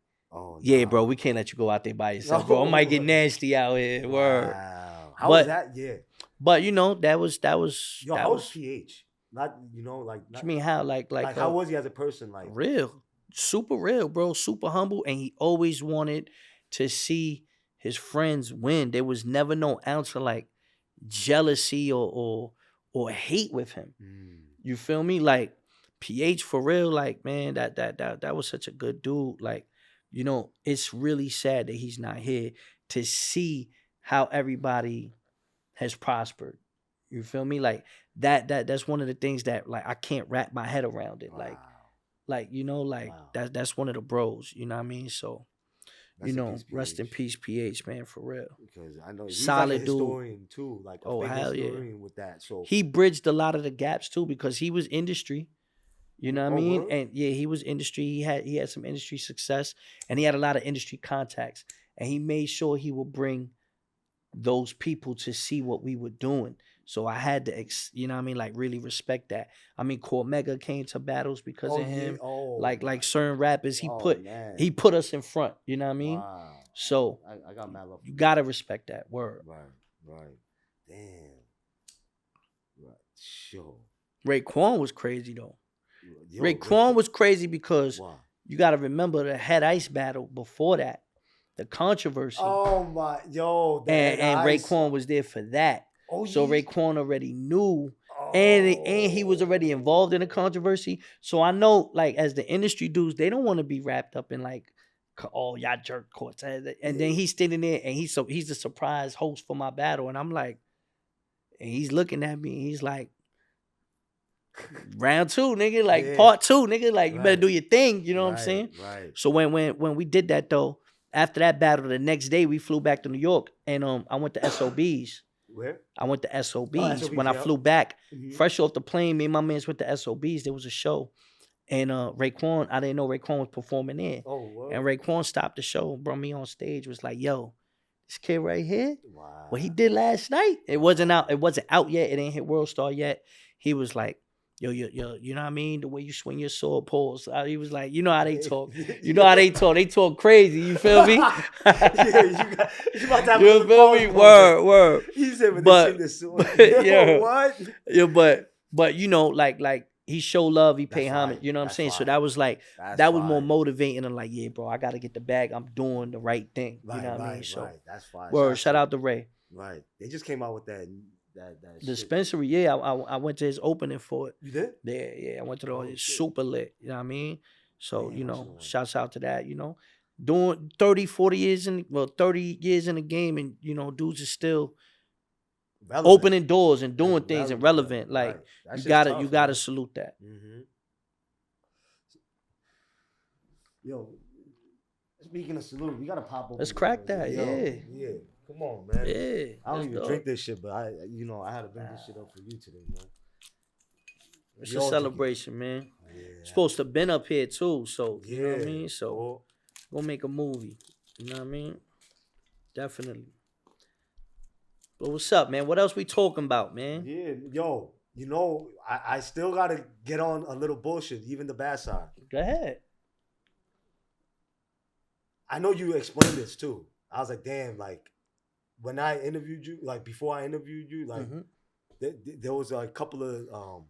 yeah, bro, we can't let you go out there by yourself, bro. I might get nasty out here. Word. Wow. How was that? Yeah. But that was. Yo, how was PH? Not like. What you mean how? Like how was he as a person? Like real, super real, bro. Super humble, and he always wanted to see his friends win. There was never no ounce of like jealousy or hate with him. You feel me? Like PH for real. Like man, that was such a good dude. Like. It's really sad that he's not here to see how everybody has prospered. You feel me? Like that's one of the things that like I can't wrap my head around it. Wow. That's one of the bros. You know what I mean? So rest in peace, PH, man, for real. Because I know he's solid like a historian too, like a big historian with that. So he bridged a lot of the gaps too because he was industry. You know what I mean? Really? And yeah, he was industry. He had some industry success and he had a lot of industry contacts. And he made sure he would bring those people to see what we were doing. So I had to, like really respect that. I mean, Cormega came to battles because of him. Yeah. Oh, like certain rappers, he put us in front. You know what I mean? Wow. So I got mad love. You gotta respect that word. Right. Damn. Right. Sure. Raekwon was crazy though. Raekwon was crazy because you got to remember the Head Ice battle before that, the controversy. Oh my, and Raekwon was there for that. So Raekwon already knew, and he was already involved in the controversy. So I know, like as the industry dudes, they don't want to be wrapped up in like, oh y'all jerk Cortez, and then he's standing there and he's the surprise host for my battle, and I'm like, and he's looking at me, and he's like. Round 2, nigga, like part 2, nigga, like you better do your thing, you know what I'm saying? Right. So when we did that though, after that battle, the next day we flew back to New York and I went to SOBs. Where? I went to SOBs when I flew back. Fresh off the plane, me and my mans went to SOBs. There was a show. And Raekwon, I didn't know Raekwon was performing there. And Raekwon stopped the show and brought me on stage, was like, yo, this kid right here, what he did last night, it wasn't out yet, it ain't hit World Star yet. He was like, yo, you know what I mean? The way you swing your sword pulls. He was like, you know how they talk. You know how they talk. They talk crazy. You feel me? You about to have you feel me? Word. He said, when they swing the sword. What? Yeah, but like he show love, he pay homage. You know what I'm saying? So that was like, that was more motivating and like, yeah, bro, I got to get the bag. I'm doing the right thing. You know what I mean? So that's fine. Word, shout out to Ray. Right. They just came out with that dispensary, yeah. I went to his opening for it. You did? Yeah. I went to it's super lit. You know what I mean? So, shouts out to that, Doing 30, 40 years 30 years in the game and, dudes are still relevant. Opening doors and doing things and relevant. Like you gotta salute that. Yo, Speaking of salute, we gotta pop open. Let's crack that. Yo, yeah. Come on, man. Yeah. I don't even drink this shit, but I had to bring this shit up for you today, man. It's a celebration, man. Yeah. Supposed to been up here too, so you know what I mean. So go make a movie. You know what I mean? Definitely. But what's up, man? What else we talking about, man? Yeah, yo. I still gotta get on a little bullshit, even the bad side. Go ahead. I know you explained this too. I was like, damn, like when I interviewed you, like before I interviewed you, like there was a couple of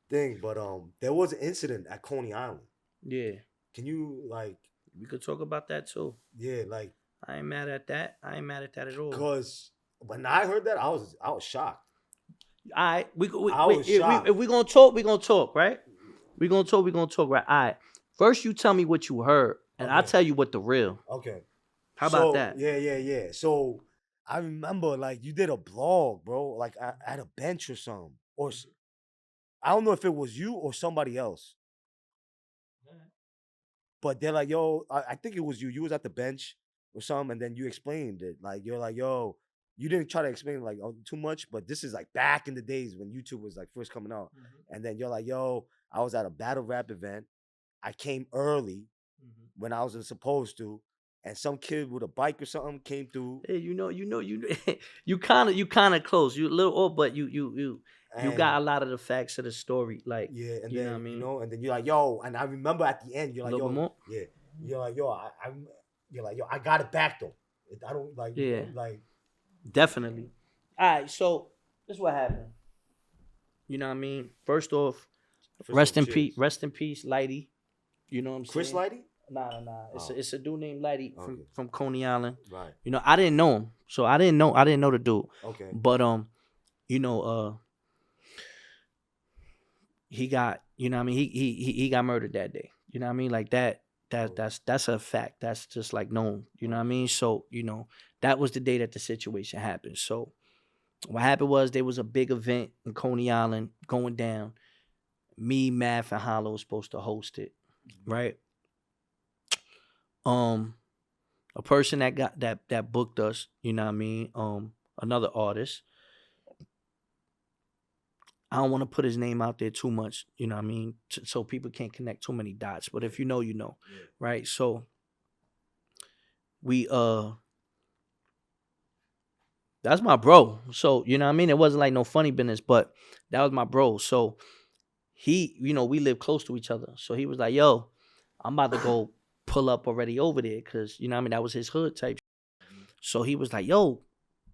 thing, but there was an incident at Coney Island. Yeah. Can you like? We could talk about that too. Yeah, like I ain't mad at that. I ain't mad at that at all. Because when I heard that, I was shocked. All right, shocked. If we gonna talk, we gonna talk, right? We gonna talk, right? All right. First, you tell me what you heard, and I'll tell you what the real. Okay. How about that? Yeah. So I remember like you did a blog, bro, like at a bench or something, or I don't know if it was you or somebody else. But they're like, yo, I think it was you. You was at the bench or something, and then you explained it. Like, you're like, yo, you didn't try to explain like too much, but this is like back in the days when YouTube was like first coming out. And then you're like, yo, I was at a battle rap event. I came early when I wasn't supposed to, and some kid with a bike or something came through. Hey, you kind of close. You a little off, but you got a lot of the facts of the story. Like, yeah, and you then know what I mean? and then you're like, yo, and I remember at the end, you're like, yo, more? yeah, you're like, yo, you're like, yo, I got it back though. I don't like, like, definitely. All right, so this is what happened. You know what I mean? First off, rest in peace, Lighty. You know what I'm saying? Chris Lighty? Nah. It's a dude named Lighty from Coney Island. Right. You know, I didn't know him, so I didn't know the dude. Okay. But he got, you know what I mean, he got murdered that day. You know what I mean? Like that's a fact. That's just like known. You know what I mean? So, that was the day that the situation happened. So what happened was there was a big event in Coney Island going down. Me, Math, and Hollow was supposed to host it. Right? A person that got that booked us, you know what I mean? Another artist. I don't want to put his name out there too much, you know what I mean? So people can't connect too many dots. But if you know, you know. Yeah. Right? So we that's my bro. So, you know what I mean? It wasn't like no funny business, but that was my bro. So he, we live close to each other. So he was like, yo, I'm about to go pull up already over there because, you know what I mean? That was his hood type. So he was like, yo,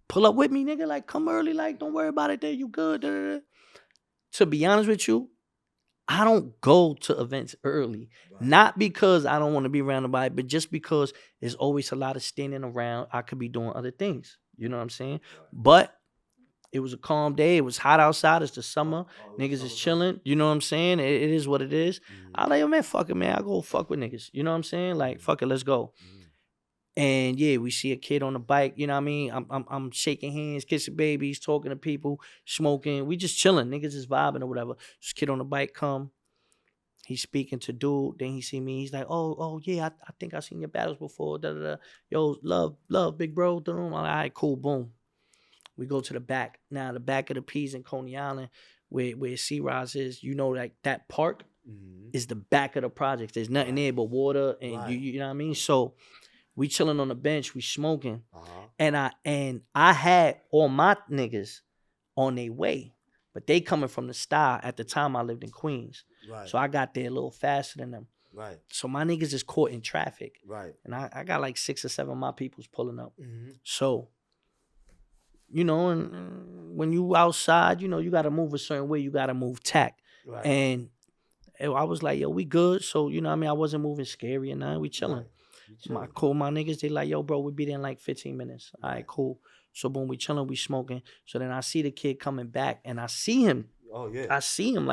pull up with me, nigga. Like, come early. Like, don't worry about it there. You good. To be honest with you, I don't go to events early. Right. Not because I don't want to be around nobody, but just because there's always a lot of standing around. I could be doing other things. You know what I'm saying? Right. But it was a calm day. It was hot outside. It's the summer. Niggas is chilling. You know what I'm saying? It is what it is. I like, yo, man, fuck it, man. I go fuck with niggas. You know what I'm saying? Like, fuck it, let's go. And yeah, we see a kid on the bike. You know what I mean? I'm shaking hands, kissing babies, talking to people, smoking. We just chilling. Niggas is vibing or whatever. This kid on the bike come. He's speaking to dude. Then he see me. He's like, oh yeah, I think I seen your battles before. Yo, love, big bro. I'm like, all right, cool, boom. We go to the back. Now, the back of the P's in Coney Island, where C-Roz is, like that park is the back of the project. There's nothing there but water and you know what I mean? So we chilling on the bench, we smoking. And I had all my niggas on their way, but they coming from the Star. At the time I lived in Queens. Right. So I got there a little faster than them. Right. So my niggas is caught in traffic. Right. And I got like 6 or 7 of my peoples pulling up. So, and when you outside, you got to move a certain way. You got to move tact. Right. And I was like, yo, we good. So, you know what I mean? I wasn't moving scary and nothing. We chilling. Right. My niggas, they like, yo, bro, we be there in like 15 minutes. All right, cool. So, boom, we chilling, we smoking. So then I see the kid coming back and I see him. Oh, yeah. I see him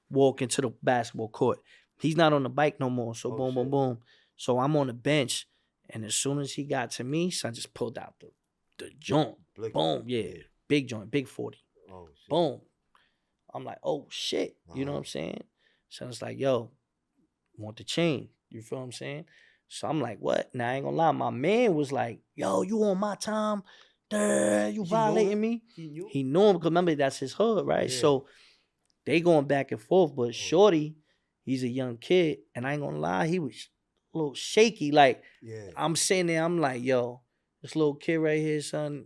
walk into the basketball court. He's not on the bike no more. So, boom. So I'm on the bench. And as soon as he got to me, so I just pulled out the joint. Boom, yeah. Big joint, big 40. Oh, shit. Boom. I'm like, oh, shit. You know what I'm saying? So it's like, yo, want the chain. You feel what I'm saying? So I'm like, what? Now I ain't gonna lie. My man was like, yo, you on my time? You violating me? He knew him because remember that's his hood, right? Yeah. So they going back and forth. But Shorty, he's a young kid, and I ain't gonna lie, he was a little shaky. Like I'm sitting there, I'm like, yo, this little kid right here, son.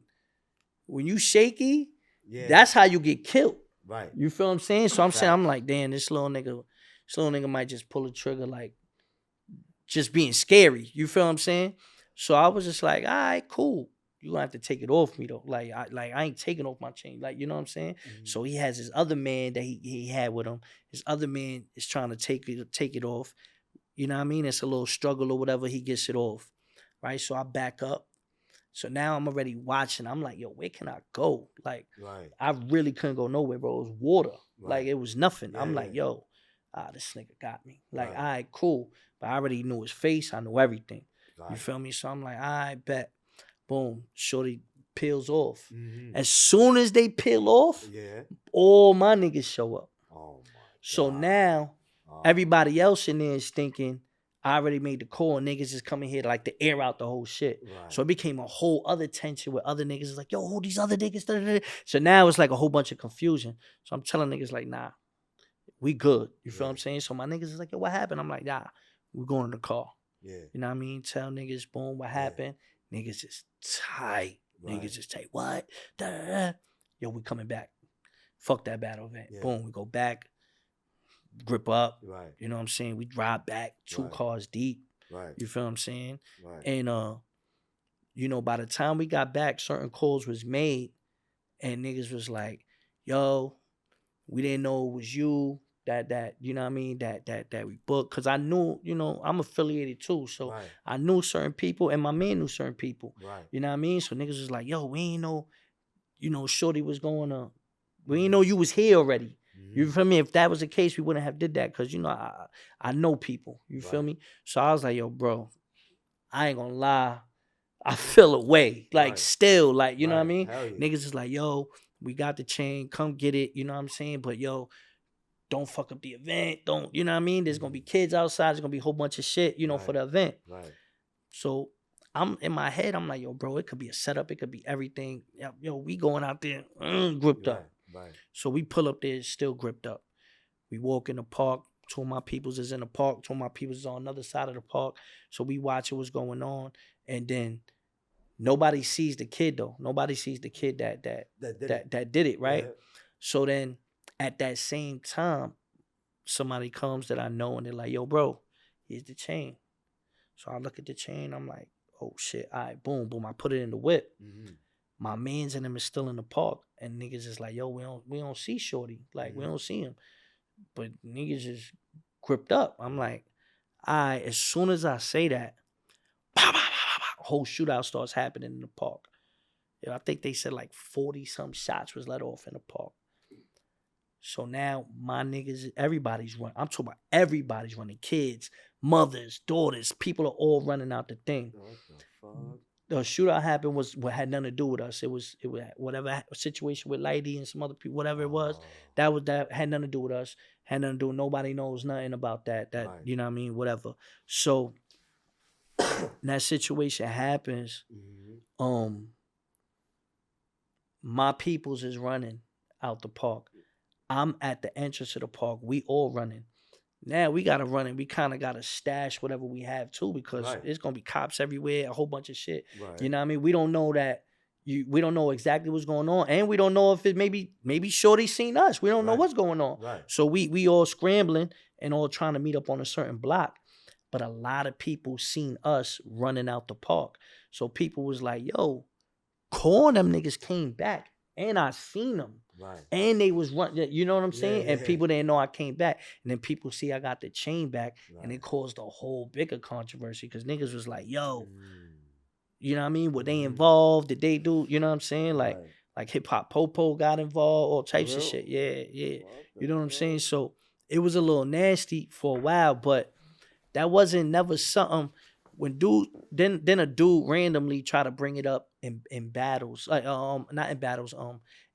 When you shaky, that's how you get killed. Right. You feel what I'm saying? So I'm saying, I'm like, damn, this little nigga might just pull a trigger, like just being scary. You feel what I'm saying? So I was just like, all right, cool. You gonna have to take it off me though. Like I ain't taking off my chain. Like, you know what I'm saying? Mm-hmm. So he has his other man that he had with him. His other man is trying to take it off. You know what I mean? It's a little struggle or whatever. He gets it off. Right? So I back up. So now I'm already watching. I'm like, yo, where can I go? Like, I really couldn't go nowhere, bro. It was water. Like, it was nothing. Yeah, I'm like, yo, this nigga got me. Like, all right, cool. But I already knew his face. I knew everything. You feel me? So I'm like, all right, bet. Boom. Shorty peels off. Mm-hmm. As soon as they peel off, all my niggas show up. Oh, my God. So now, everybody else in there is thinking, I already made the call. Niggas is coming here to like to air out the whole shit. Right. So it became a whole other tension where other niggas is like, yo, who these other niggas? Da-da-da. So now it's like a whole bunch of confusion. So I'm telling niggas like, nah, we good. You feel what I'm saying? So my niggas is like, yo, what happened? I'm like, nah, we going in the car. Yeah. You know what I mean? Tell niggas, boom, what happened? Niggas is tight. Right. Niggas is tight. What? Da-da-da. Yo, we coming back. Fuck that battle event. Yeah. Boom, we go back. Grip up, right? You know what I'm saying? We drive back 2 cars deep, right? You feel what I'm saying? Right. And you know, by the time we got back, certain calls was made, and niggas was like, "Yo, we didn't know it was you that you know what I mean that we booked." Cause I knew, you know, I'm affiliated too, so I knew certain people, and my man knew certain people, right? You know what I mean? So niggas was like, "Yo, we ain't know, you know, Shorty was going to, we ain't know you was here already." You feel me? If that was the case, we wouldn't have did that because, you know, I know people. You feel me? So I was like, yo, bro, I ain't gonna lie. I feel away. Like, still, like, you know what I mean? Niggas is like, yo, we got the chain. Come get it. You know what I'm saying? But, yo, don't fuck up the event. Don't, you know what I mean? There's gonna be kids outside. There's gonna be a whole bunch of shit, you know, for the event. Right. So I'm in my head, I'm like, yo, bro, it could be a setup. It could be everything. Yo, we going out there gripped up. Right. So we pull up there, still gripped up. We walk in the park. 2 of my peoples is in the park. 2 of my peoples is on another side of the park. So we watching what's going on. And then nobody sees the kid though. Nobody sees the kid that did it, right? Yeah. So then at that same time, somebody comes that I know and they're like, yo, bro, here's the chain. So I look at the chain. I'm like, oh shit. All right, boom, boom. I put it in the whip. Mm-hmm. My mans and them is still in the park, and niggas is like, yo, we don't see Shorty, like we don't see him, but niggas is gripped up. I'm like, as soon as I say that, whole shootout starts happening in the park. I think they said like 40 some shots was let off in the park. So now my niggas, everybody's running. I'm talking about everybody's running. Kids, mothers, daughters, people are all running out the thing. What the fuck? The shootout happened was what had nothing to do with us. It was whatever situation with Lighty and some other people, whatever it was. That had nothing to do with us. Had nothing to do with nobody knows nothing about that. You know what I mean? Whatever. So that situation happens. Mm-hmm. My peoples is running out the park. I'm at the entrance of the park. We all running. Now we gotta run it. We kind of gotta stash whatever we have too, because it's gonna be cops everywhere, a whole bunch of shit. Right. You know what I mean? We don't know that. We don't know exactly what's going on, and we don't know if it maybe Shorty seen us. We don't know what's going on. Right. So we all scrambling and all trying to meet up on a certain block. But a lot of people seen us running out the park. So people was like, "Yo, call them niggas came back, and I seen them." Right. And they was running, you know what I'm saying? Yeah, and people didn't know I came back. And then people see I got the chain back, and it caused a whole bigger controversy because niggas was like, yo, you know what I mean? Were they involved? Did they do, you know what I'm saying? Like Hip Hop Popo got involved, all types of shit. Yeah. You know what I'm saying? So it was a little nasty for a while, but that wasn't never something when a dude randomly try to bring it up in battles, like not in battles,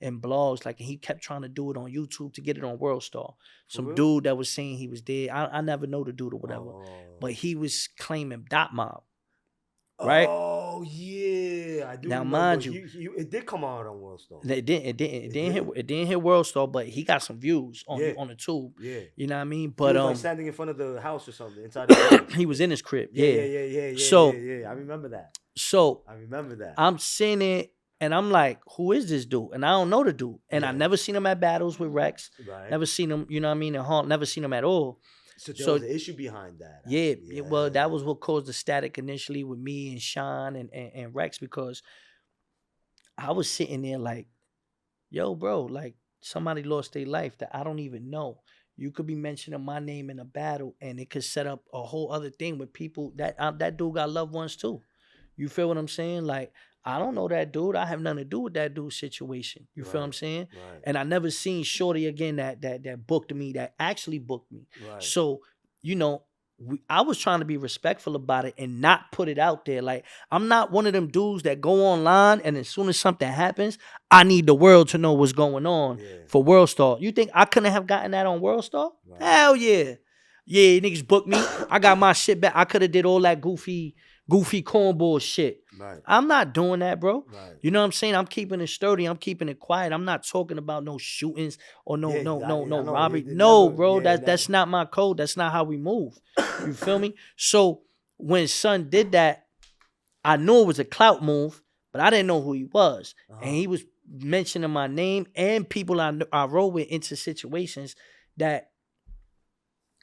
in blogs, like, and he kept trying to do it on YouTube to get it on World Star. Some dude that was saying he was dead. I never know the dude or whatever, but he was claiming Dot Mob. Right? Oh yeah, I do. Now, remember. mind you, it did come out on World Star. It didn't hit World Star, but he got some views on the tube. Yeah, you know what I mean. But he was like standing in front of the house or something inside. The he was in his crib. Yeah. So I remember that. So I remember that. I'm seeing it, and I'm like, who is this dude? And I don't know the dude, and I never seen him at battles with Rex. Right. Never seen him. You know what I mean? In Haunt, never seen him at all. So there was an issue behind that. Yeah. Well, that was what caused the static initially with me and Sean and Rex, because I was sitting there like, yo, bro, like, somebody lost their life that I don't even know. You could be mentioning my name in a battle, and it could set up a whole other thing with people that dude got loved ones too. You feel what I'm saying? Like, I don't know that dude. I have nothing to do with that dude's situation. You feel what I'm saying? Right. And I never seen Shorty again that booked me, that actually booked me. Right. So, you know, I was trying to be respectful about it and not put it out there. Like, I'm not one of them dudes that go online and as soon as something happens, I need the world to know what's going on for World Star. You think I couldn't have gotten that on World Star? Right. Hell yeah. Yeah, niggas booked me. I got my shit back. I could have did all that goofy cornball shit. Right. I'm not doing that, bro. Right. You know what I'm saying? I'm keeping it sturdy. I'm keeping it quiet. I'm not talking about no shootings or no robbery. No, bro. That's not my code. That's not how we move. You feel me? So when Son did that, I knew it was a clout move, but I didn't know who he was. And he was mentioning my name and people I rode with into situations that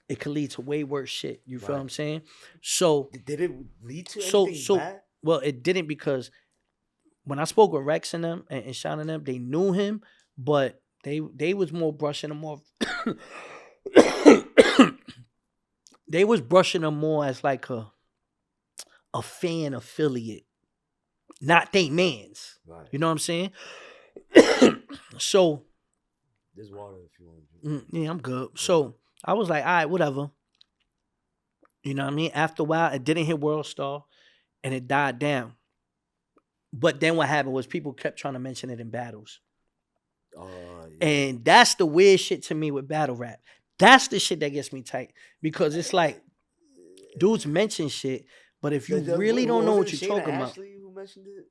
it could lead to way worse shit. You feel what I'm saying? So did it lead to anything bad? Well, it didn't, because when I spoke with Rex and them and Sean and them, they knew him, but they was more brushing him off. They was brushing him more as like a fan affiliate, not they mans. Right. You know what I'm saying? So there's water if you want. Yeah, I'm good. Yeah. So I was like, all right, whatever. You know what I mean? After a while, it didn't hit World Star, and it died down. But then what happened was people kept trying to mention it in battles. And that's the weird shit to me with battle rap. That's the shit that gets me tight, because it's like dudes mention shit, but if you really don't know what you're talking about. Who mentioned it?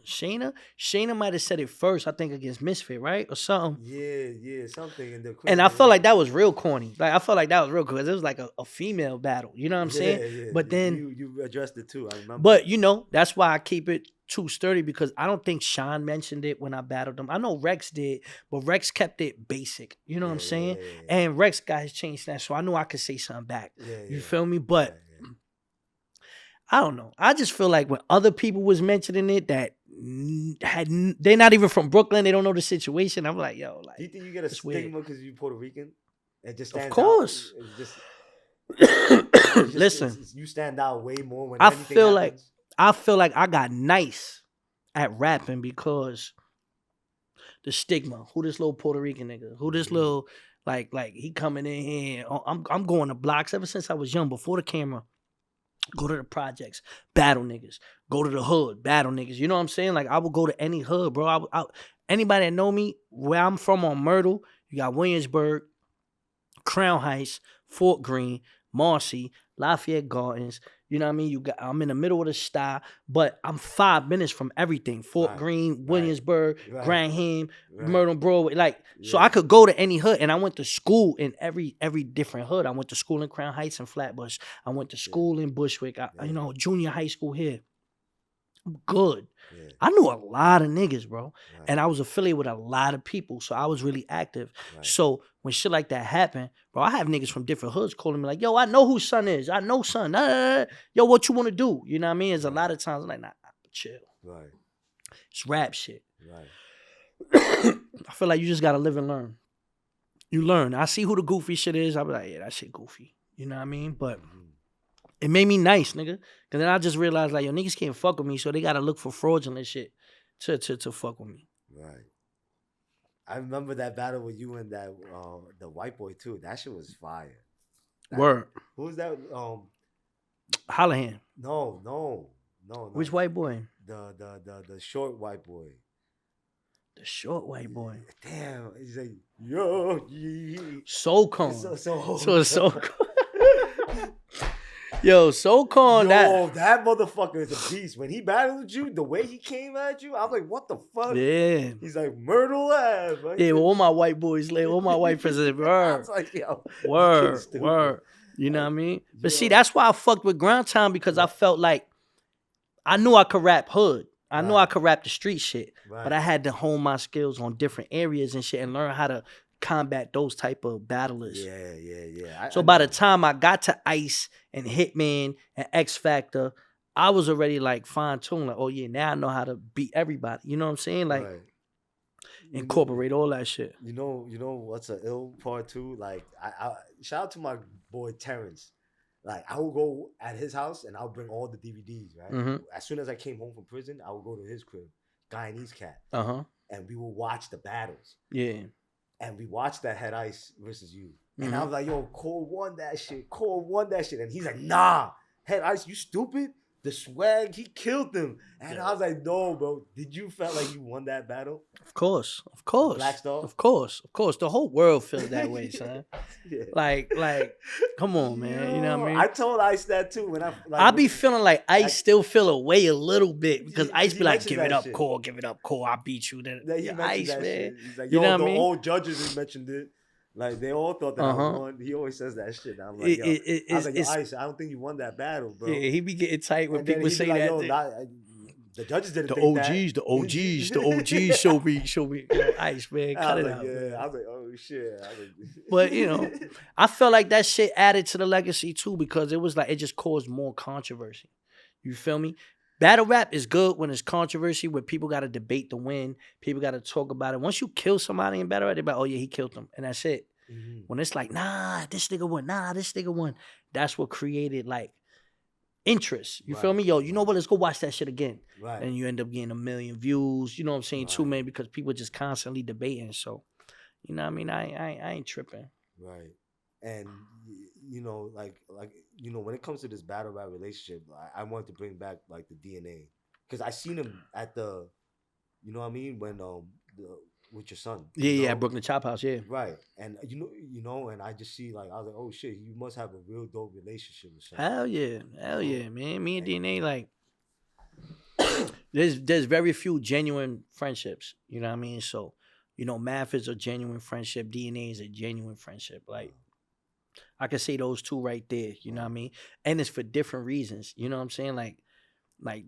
Shayna might have said it first, I think, against Misfit, right? Or something. Yeah, something. And I felt like that was real corny. Like, I felt like that was real, because it was like a female battle. You know what I'm saying? Yeah. But then you addressed it too, I remember. But you know, that's why I keep it too sturdy, because I don't think Sean mentioned it when I battled him. I know Rex did, but Rex kept it basic. You know what I'm saying? Yeah. And Rex got his chain snatched, so I knew I could say something back. You feel me? But I don't know. I just feel like when other people was mentioning it that they're not even from Brooklyn, they don't know the situation. I'm like, yo, like, do you think you get a stigma because you're Puerto Rican? It just stands of course. Out. Listen, you stand out way more when I anything feel happens. like I got nice at rapping because the stigma. Who this little Puerto Rican nigga? Who this little like he coming in here? I'm going to blocks ever since I was young, before the camera. Go to the projects, battle niggas. Go to the hood, battle niggas. You know what I'm saying? Like, I would go to any hood, bro. Anybody that know me, where I'm from on Myrtle, you got Williamsburg, Crown Heights, Fort Greene, Marcy, Lafayette Gardens. You know what I mean? I'm in the middle of the style, but I'm 5 minutes from everything. Fort Greene, Williamsburg, Granham, Myrtle, Broadway. Like, so I could go to any hood, and I went to school in every different hood. I went to school in Crown Heights and Flatbush. I went to school in Bushwick. Junior high school here. I'm good. Yeah. I knew a lot of niggas, bro. And I was affiliated with a lot of people, so I was really active. So when shit like that happened, bro, I have niggas from different hoods calling me like, yo, I know who Son is. I know Son. Yo, what you want to do? You know what I mean? There's a lot of times I'm like, nah, chill. Right. It's rap shit. Right. I feel like you just got to live and learn. You learn. I see who the goofy shit is. I'll be like, yeah, that shit goofy. You know what I mean? But it made me nice, nigga. Because then I just realized, like, yo, niggas can't fuck with me, so they got to look for fraudulent shit to fuck with me. Right. I remember that battle with you and that the white boy, too. That shit was fire. Word. Who was that? Hallahan. No. Which white boy? the short white boy. The short white boy. Damn, he's like, yo, yeah. Soul Cone. So Soul Cone. Yo, Soul Cone. That motherfucker is a beast. When he battled you, the way he came at you, I was like, what the fuck? Yeah. He's like, Myrtle Ave. Like, yeah, all my white boys, all my white presidents. Word. I was like, yo, Word. You know what I mean? But see, that's why I fucked with Ground Time, because I felt like I knew I could rap hood. I knew I could rap the street shit. Right. But I had to hone my skills on different areas and shit and learn how to combat those type of battlers. Yeah. So by the time I got to Ice and Hitman and X Factor, I was already like fine-tuned. Like, oh yeah, now I know how to beat everybody. You know what I'm saying? Like, incorporate all that shit. You know what's an ill part too? Like, I shout out to my boy Terrence. Like, I would go at his house and I'll bring all the DVDs, right? Mm-hmm. As soon as I came home from prison, I would go to his crib, Guyanese cat. And we would watch the battles. Yeah. And we watched that Head Ice versus you. And Mm-hmm. I was like, yo, Cole won that shit. And he's like, nah, Head Ice, you stupid? The swag, he killed them. And I was like, no, bro. Did you feel like you won that battle? Of course. Black Star? Of course. The whole world feels that way, son. Yeah. Like, come on, man. You know what I mean? I told Ice that too. When I be feeling like Ice still feel away a little bit, because Ice be like, give it up, shit. Cole, I beat you. Then Ice, man. Shit. He's like, you know what the I mean? old judges mentioned it. Like, they all thought that I won. He always says that shit. I'm like, I was like, yo, Ice, I don't think you won that battle, bro. Yeah, he be getting tight when people say like, that. The judges didn't the think OGs, that. the OGs show me. Yo, Ice, man, cut it out. Yeah, Man. I was like, oh shit. But I felt like that shit added to the legacy too, because it was like, it just caused more controversy. You feel me? Battle rap is good when it's controversy, where people got to debate the win. People got to talk about it. Once you kill somebody in battle rap, they're like, oh yeah, he killed them, and that's it. Mm-hmm. When it's like, nah, this nigga won. That's what created like interest. You feel me? Yo, you know what? Let's go watch that shit again. Right. And you end up getting 1 million views. You know what I'm saying? 2 million, because people just constantly debating. So, you know what I mean? I ain't tripping. Right. And when it comes to this battle rap relationship, I want to bring back like the DNA, because I seen him at the, you know what I mean, when with your son. Yeah, Brooklyn Chop House, yeah. Right. And and I just see, like, I was like, oh shit, you must have a real dope relationship with son. Hell yeah, man. Me and DNA, like, there's very few genuine friendships. You know what I mean? So, Math is a genuine friendship. DNA is a genuine friendship. Like, I can say those two right there. You know what I mean? And it's for different reasons. You know what I'm saying? Like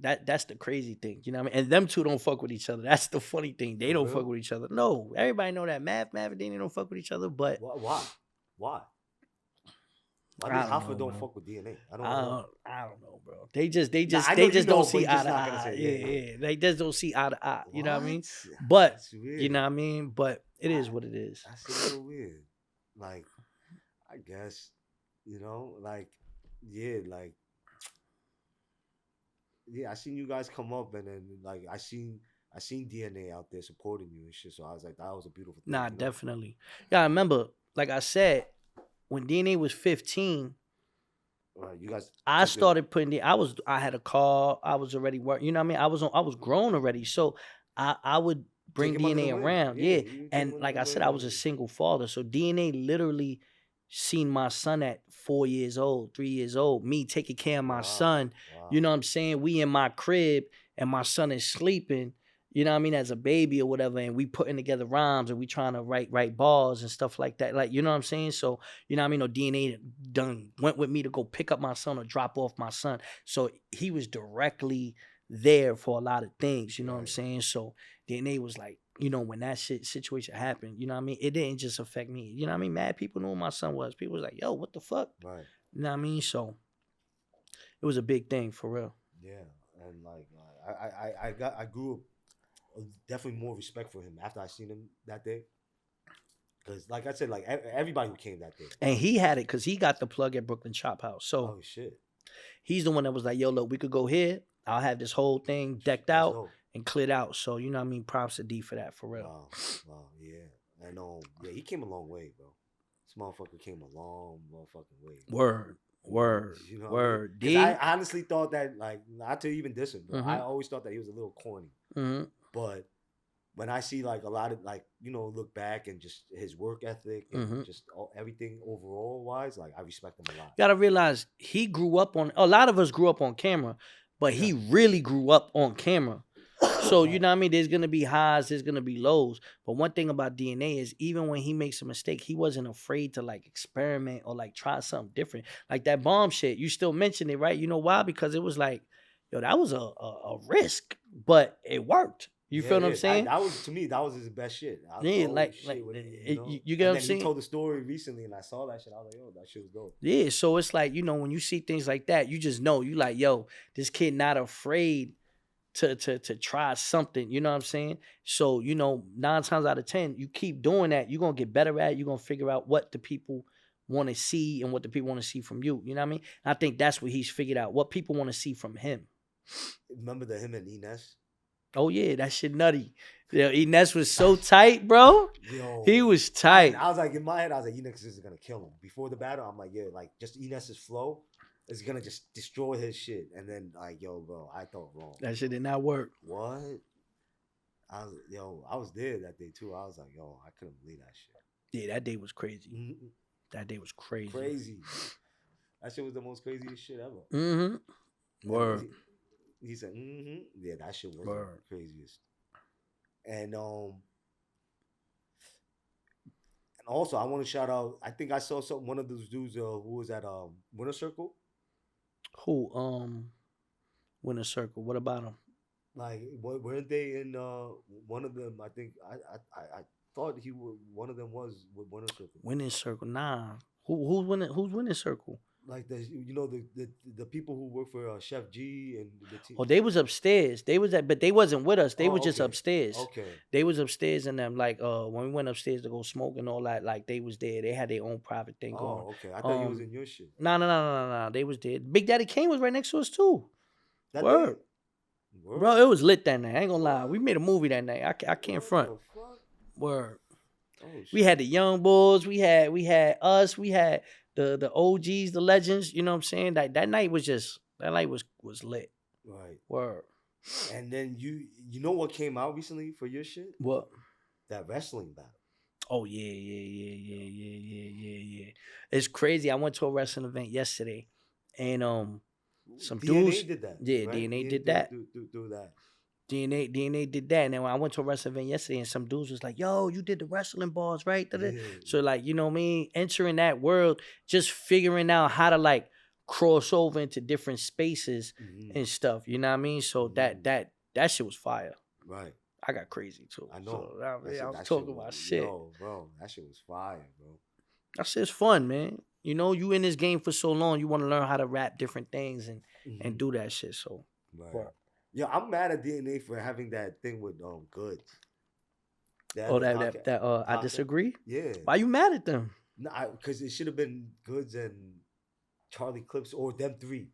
that's the crazy thing. You know what I mean? And them two don't fuck with each other. That's the funny thing. They don't fuck with each other. No, everybody know that Math and DNA don't fuck with each other. But why? Why does Hoffa don't fuck with DNA? I don't know, bro. They just don't see eye to eye. Yeah. They just don't see eye to eye. You know what I mean? But you know what I mean? But it is what it is. That's a little weird. Like, I guess, I seen you guys come up, and then like I seen DNA out there supporting you and shit. So I was like, that was a beautiful thing. Nah, definitely. Yeah, I remember, like I said, when DNA was 15, you guys. I started putting I had a car. I was already working. You know what I mean? I was grown already, so I would bring DNA around. Yeah, and like I said, I was a single father, so DNA literally seen my son at 4 years old, 3 years old, me taking care of my son. You know what I'm saying? We in my crib and my son is sleeping, you know what I mean, as a baby or whatever, and we putting together rhymes and we trying to write bars and stuff like that. Like, you know what I'm saying? So, you know what I mean? DNA done went with me to go pick up my son or drop off my son. So he was directly there for a lot of things, you know what I'm saying? So DNA was like, when that situation happened, you know what I mean? It didn't just affect me. You know what I mean? Mad people knew who my son was. People was like, yo, what the fuck? Right. You know what I mean? So it was a big thing for real. Yeah. And like I grew up definitely more respect for him after I seen him that day. Because like I said, like everybody who came that day. And he had it because he got the plug at Brooklyn Chop House. So oh shit. He's the one that was like, yo, look, we could go here. I'll have this whole thing decked out and cleared out. So, you know what I mean? Props to D for that, for real. Wow, yeah. And he came a long way, bro. This motherfucker came a long motherfucking way. Word. Word. You know Word. Because I honestly thought that, like, not to even diss him, bro. I always thought that he was a little corny. But when I see, like, a lot of, like, look back and just his work ethic and just everything overall wise, like, I respect him a lot. You gotta realize he grew up on, a lot of us grew up on camera, but he really grew up on camera. So, you know what I mean? There's going to be highs, there's going to be lows. But one thing about DNA is even when he makes a mistake, he wasn't afraid to, like, experiment or, like, try something different. Like that bomb shit, you still mentioned it, right? You know why? Because it was like, yo, that was a risk, but it worked. You feel what I'm saying? That was, to me, that was his best shit. Yeah, like you get and what I'm saying? He told the story recently, and I saw that shit. I was like, yo, that shit was dope. Yeah, so it's like, when you see things like that, you just know, you like, yo, this kid not afraid to try something, you know what I'm saying? So, 9 times out of 10, you keep doing that, you're going to get better at it. You're going to figure out what the people want to see and what the people want to see from you. You know what I mean? I think that's what he's figured out, what people want to see from him. Remember him and Ines? Oh, yeah, that shit nutty. Yeah, Ines was so tight, bro. Yo, he was tight. I was like, in my head, I was like, Ines is going to kill him. Before the battle, I'm like, yeah, like, just Ines's flow is gonna just destroy his shit. And then, like, yo, bro, I thought wrong. That shit did not work. What? I was there that day too. I was like, yo, I couldn't believe that shit. Yeah, that day was crazy. That day was crazy. Crazy. That shit was the most craziest shit ever. Word. He said, Yeah, that shit was the craziest. And also, I want to shout out. I think I saw one of those dudes who was at Winter Circle. Who? Winter Circle. What about them? Like, weren't they in one of them? I think I thought one of them was with Winter Circle. Winter Circle, nah. Who's Winter Circle? Like the people who work for Chef G and the team. Oh, they was upstairs. But they wasn't with us. They was just upstairs. Okay. They was upstairs and them, like, when we went upstairs to go smoke and all that, like, they was there. They had their own private thing going. Oh, okay. I thought you was in your shit. No. They was there. Big Daddy Kane was right next to us too. Word. Bro, it was lit that night. I ain't gonna lie. We made a movie that night. I can't front. Word. Oh, we had the young bulls. We had us. We had the OGs, the legends. You know what I'm saying? That night was lit. Right. Word. And then you know what came out recently for your shit? What? That wrestling battle. Oh yeah. It's crazy. I went to a wrestling event yesterday, and some DNA dudes did that. Yeah, right? DNA did that. Do that. DNA did that. And then when I went to a wrestling event yesterday, and some dudes was like, yo, you did the wrestling bars, right? Yeah. So, like, you know what I mean? Entering that world, just figuring out how to, like, cross over into different spaces and stuff. You know what I mean? So that shit was fire. Right. I got crazy too. I know. So, I was talking about shit. Yo, bro, that shit was fire, bro. That shit's fun, man. You know, you in this game for so long, you want to learn how to rap different things and do that shit. So, right. Yo, I'm mad at DNA for having that thing with Goods. I disagree. Yeah. Why you mad at them? No, because it should have been Goods and Charlie Clips or them three.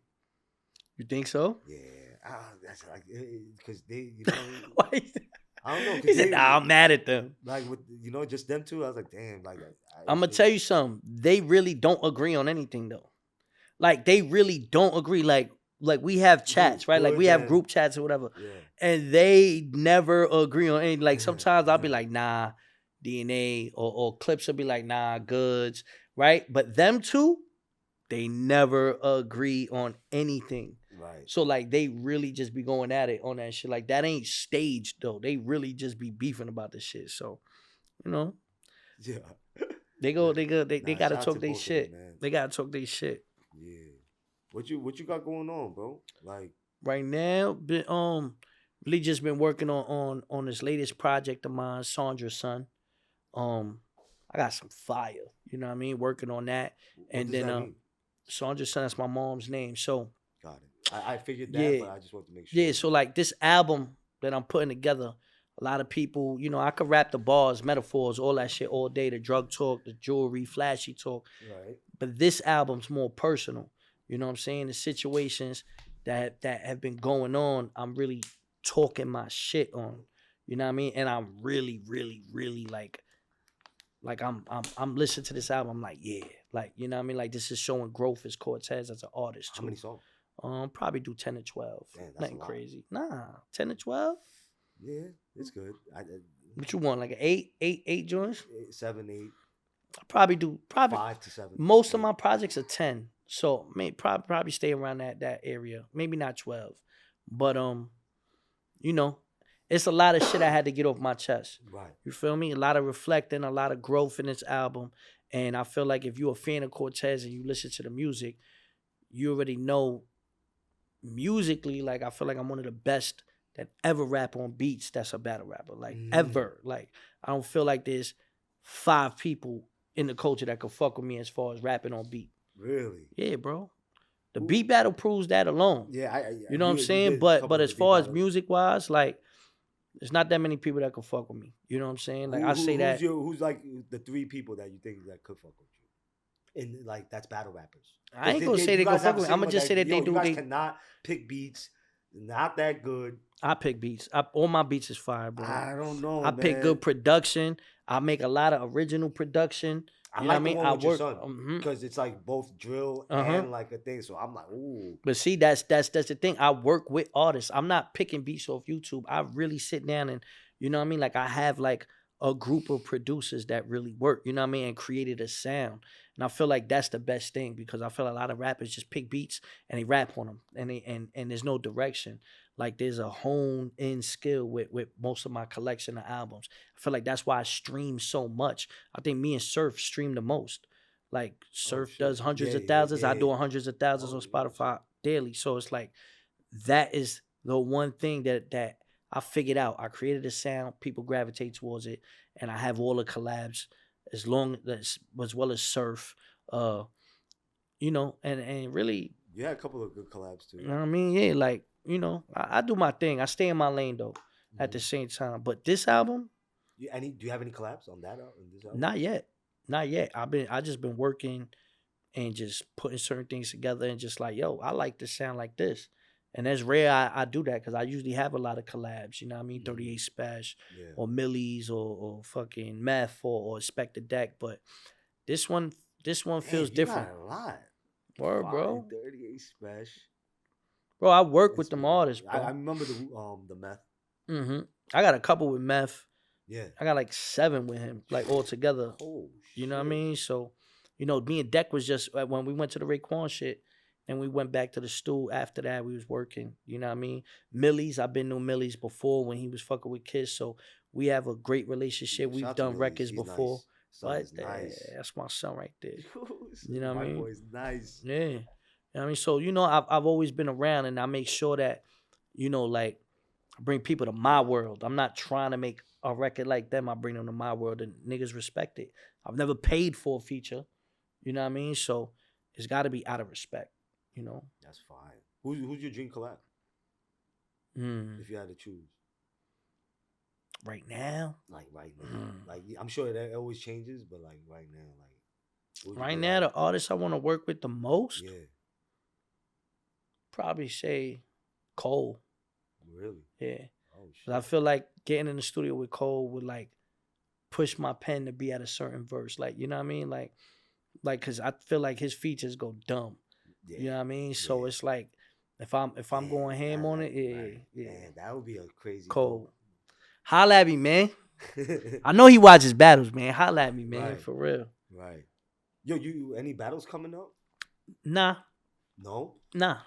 You think so? Yeah. That's like, because they, you know. Why? I don't know. He said, nah, I'm mad at them. Like, with, just them two, I was like, damn. Like, I'm going to tell you something. They really don't agree on anything, though. Like, they really don't agree. Like we have chats, right? Like, we have group chats or whatever. Yeah. And they never agree on anything. Like, sometimes I'll be like, nah, DNA. Or Clips will be like, nah, Goods, right? But them two, they never agree on anything. Right. So, like, they really just be going at it on that shit. Like, that ain't staged, though. They really just be beefing about this shit. So, you know. Yeah. They gotta talk their shit. They gotta talk their shit. Yeah. What you got going on, bro? Like, right now, really just been working on this latest project of mine, Sandra's Son. I got some fire. You know what I mean? Working on that. And then Sandra's Son, that's my mom's name. So got it. I figured that, but I just want to make sure. Yeah, so like this album that I'm putting together, a lot of people, you know, I could rap the bars, metaphors, all that shit all day, the drug talk, the jewelry, flashy talk. Right. But this album's more personal. You know what I'm saying? The situations that have been going on, I'm really talking my shit on. You know what I mean? And I'm really, really, really like I'm listening to this album. I'm like, yeah, Like, you know what I mean? Like, this is showing growth as Cortez as an artist too. How many songs? Probably do 10 to 12. Damn, that's Nothing a lot. crazy. Nah, 10 to 12. Yeah, it's good. What you want? Like an eight joints? 7, 8. I probably do 5 to 7. Most of my projects are 10, so probably stay around that area. Maybe not 12, but you know, it's a lot of shit I had to get off my chest. Right. You feel me? A lot of reflecting, a lot of growth in this album, and I feel like if you're a fan of Cortez and you listen to the music, you already know musically. Like, I feel like I'm one of the best that ever rap on beats. That's a battle rapper, like ever. Like, I don't feel like there's 5 people in the culture that could fuck with me as far as rapping on beat. Really? Yeah, bro. The beat battle proves that alone. Yeah, you know what I'm saying? But as far as music wise, like, there's not that many people that could fuck with me. You know what I'm saying? Like, I say that. Who's like the 3 people that you think that could fuck with you? And like that's battle rappers. I ain't gonna say they could fuck with me. I'm gonna just say that they do. You guys cannot pick beats. Not that good. I pick beats. All my beats is fire, bro. I don't know. I pick good production. I make a lot of original production. I like the one with your son because it's like both drill and like a thing. So I'm like, ooh. But see, that's the thing. I work with artists. I'm not picking beats off YouTube. I really sit down and, you know what I mean? Like, I have like a group of producers that really work, you know what I mean, and created a sound. And I feel like that's the best thing because I feel a lot of rappers just pick beats and they rap on them and there's no direction. Like, there's a honed-in skill with most of my collection of albums. I feel like that's why I stream so much. I think me and Surf stream the most. Like, Surf does hundreds of thousands. I do hundreds of thousands on Spotify daily. So it's like, that is the one thing that I figured out. I created a sound. People gravitate towards it. And I have all the collabs as well as Surf. You know, and really. You had a couple of good collabs too. You know what I mean? Yeah, like, you know, I do my thing. I stay in my lane though. At the same time, but this album. Do you have any collabs on that? On this album? Not yet. I just been working and just putting certain things together and just like, yo, I like to sound like this, and that's rare. I do that because I usually have a lot of collabs. You know what I mean? 38 Spash or Millies or fucking Meth or Spectre Deck, but this one feels different. Got a lot. Word, bro. 38 Spash. Bro, I work with them artists, bro. I remember the Meth. I got a couple with Meth. Yeah. I got like 7 with him, like all together. Oh, you know what I mean? So, you know, me and Deck was just when we went to the Raekwon shit, and we went back to the stool. After that, we was working. You know what I mean? Millies, I've been to Millies before when he was fucking with Kiss, so we have a great relationship. We've done records before. Nice. But Nice. that's my son right there. You know what I mean? My boy's nice. Yeah. You know what I mean? So, you know, I've always been around, and I make sure that, you know, like, I bring people to my world. I'm not trying to make a record like them. I bring them to my world, and niggas respect it. I've never paid for a feature. You know what I mean? So it's got to be out of respect, you know? That's fine. Who's your dream collab? If you had to choose. Right now? Like, right now. Like, I'm sure that always changes, but like, right now, like. Right now, the artist I want to work with the most? Yeah. Probably say Cole. Really? Yeah. Oh, shit. I feel like getting in the studio with Cole would like push my pen to be at a certain verse. Like, you know what I mean? Like, cause I feel like his features go dumb. Yeah. You know what I mean? So it's like if I'm going ham on it, yeah. Man, that would be a crazy Cole. Holla at me, man. I know he watches battles, man. Holla at me, man, for real. Right. Yo, you any battles coming up? Nah. No? Nah.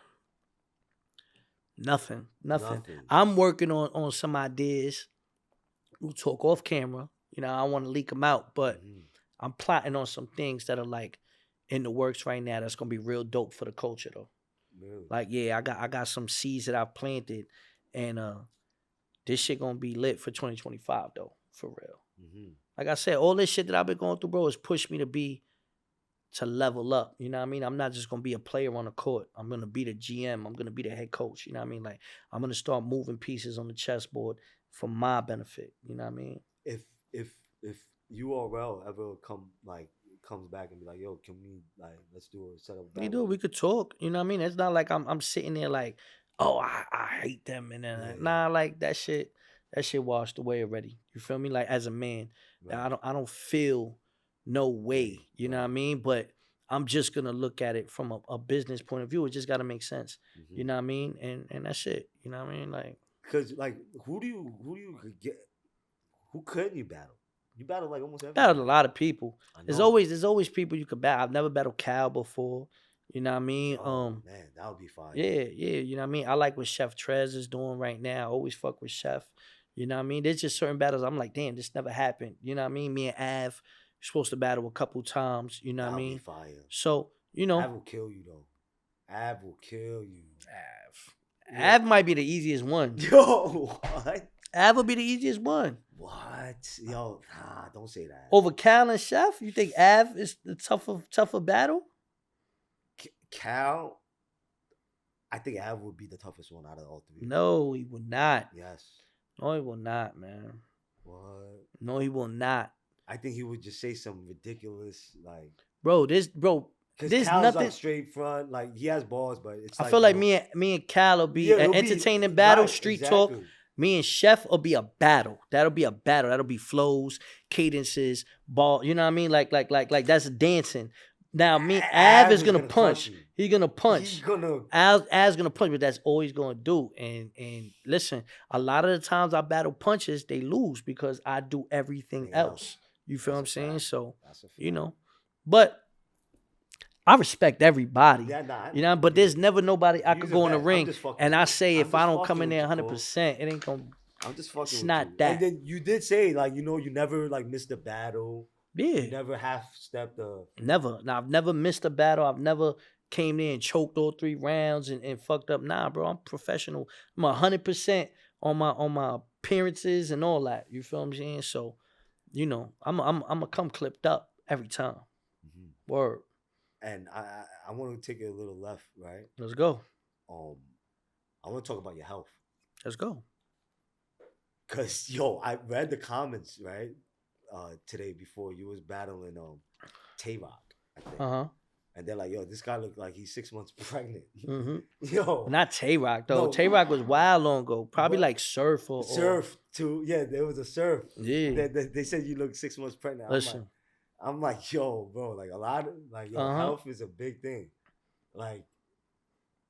Nothing. I'm working on some ideas. We'll talk off camera. You know, I want to leak them out, but I'm plotting on some things that are like in the works right now. That's gonna be real dope for the culture, though. Really? Like, yeah, I got some seeds that I've planted, and this shit gonna be lit for 2025, though, for real. Like I said, all this shit that I've been going through, bro, has pushed me to level up. You know what I mean? I'm not just going to be a player on the court. I'm going to be the GM. I'm going to be the head coach. You know what I mean? Like, I'm going to start moving pieces on the chessboard for my benefit. You know what I mean? If URL ever comes back and be like, yo, can we, like, let's do a setup? We could talk. You know what I mean? It's not like I'm sitting there like, oh, I hate them. And then, nah, like, that shit washed away already. You feel me? Like, as a man, I don't feel no way, you know what I mean? But I'm just gonna look at it from a business point of view. It just gotta make sense. Mm-hmm. You know what I mean? And that's it. You know what I mean? Like, because like who do you get? Who couldn't you battle? You battle like almost battled a everybody. lot of people. I There's know. always people you could battle. I've never battled Cal before. You know what I mean? Oh man, that would be fire. Yeah, you know what I mean? I like what Chef Trez is doing right now. I always fuck with Chef. You know what I mean? There's just certain battles I'm like, damn, this never happened. You know what I mean? Me and Av supposed to battle a couple times. You know what I That would be mean? fire. So, you know. Av will kill you though. Av will kill you. Av might be the easiest one. Yo, what? Av will be the easiest one. What? Yo, don't say that. Over Cal and Chef? You think Av is the tougher battle? Cal, I think Av would be the toughest one out of all three. No, he will not. Yes. No, he will not, man. What? No, he will not. I think he would just say some ridiculous like. Bro, Because Cal's nothing like straight front, like he has balls, but it's. I feel like me and Cal will be an entertaining battle, street talk. Me and Chef will be a battle. That'll be a battle. That'll be flows, cadences, ball. You know what I mean? Like that's dancing. Now me, Av is gonna punch. He's gonna punch. Av's gonna punch, but that's all he's gonna do. And listen, a lot of the times I battle punches, they lose because I do everything else. You feel what I'm saying? So you know, but I respect everybody. You know, but there's never nobody I could go in the ring and I say if I don't come in there 100%, it ain't gonna. I'm just fucking. It's not that. And then you did say like you never like missed a battle. Yeah. You never half-stepped a... Never. Now, I've never missed a battle. I've never came there and choked all 3 rounds and fucked up. Nah, bro, I'm professional. I'm 100% on my appearances and all that. You feel what I'm saying? So, you know, I'm gonna come clipped up every time. Mm-hmm. Word. And I want to take it a little left, right? Let's go. I want to talk about your health. Let's go. Cause I read the comments, right? Today before you was battling Tay-Rock, I think. And they're like, yo, this guy looked like he's 6 months pregnant. Mm-hmm. Yo. Not Tay-Rock though. No, Tay-Rock was wild long ago. Probably like Surf or Surf too. Yeah, there was a Surf. Yeah. They said you look 6 months pregnant. Listen. I'm like, yo, bro, like a lot of health is a big thing. Like,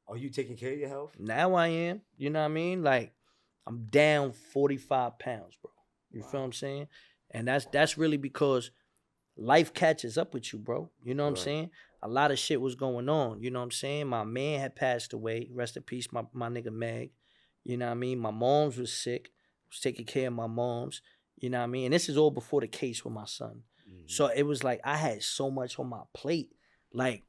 are you taking care of your health? Now I am. You know what I mean? Like, I'm down 45 pounds, bro. You feel what I'm saying? And that's really because life catches up with you, bro. You know what I'm saying? A lot of shit was going on. You know what I'm saying? My man had passed away. Rest in peace, my nigga Meg. You know what I mean? My moms was sick. I was taking care of my moms. You know what I mean? And this is all before the case with my son. Mm-hmm. So it was like I had so much on my plate. Like,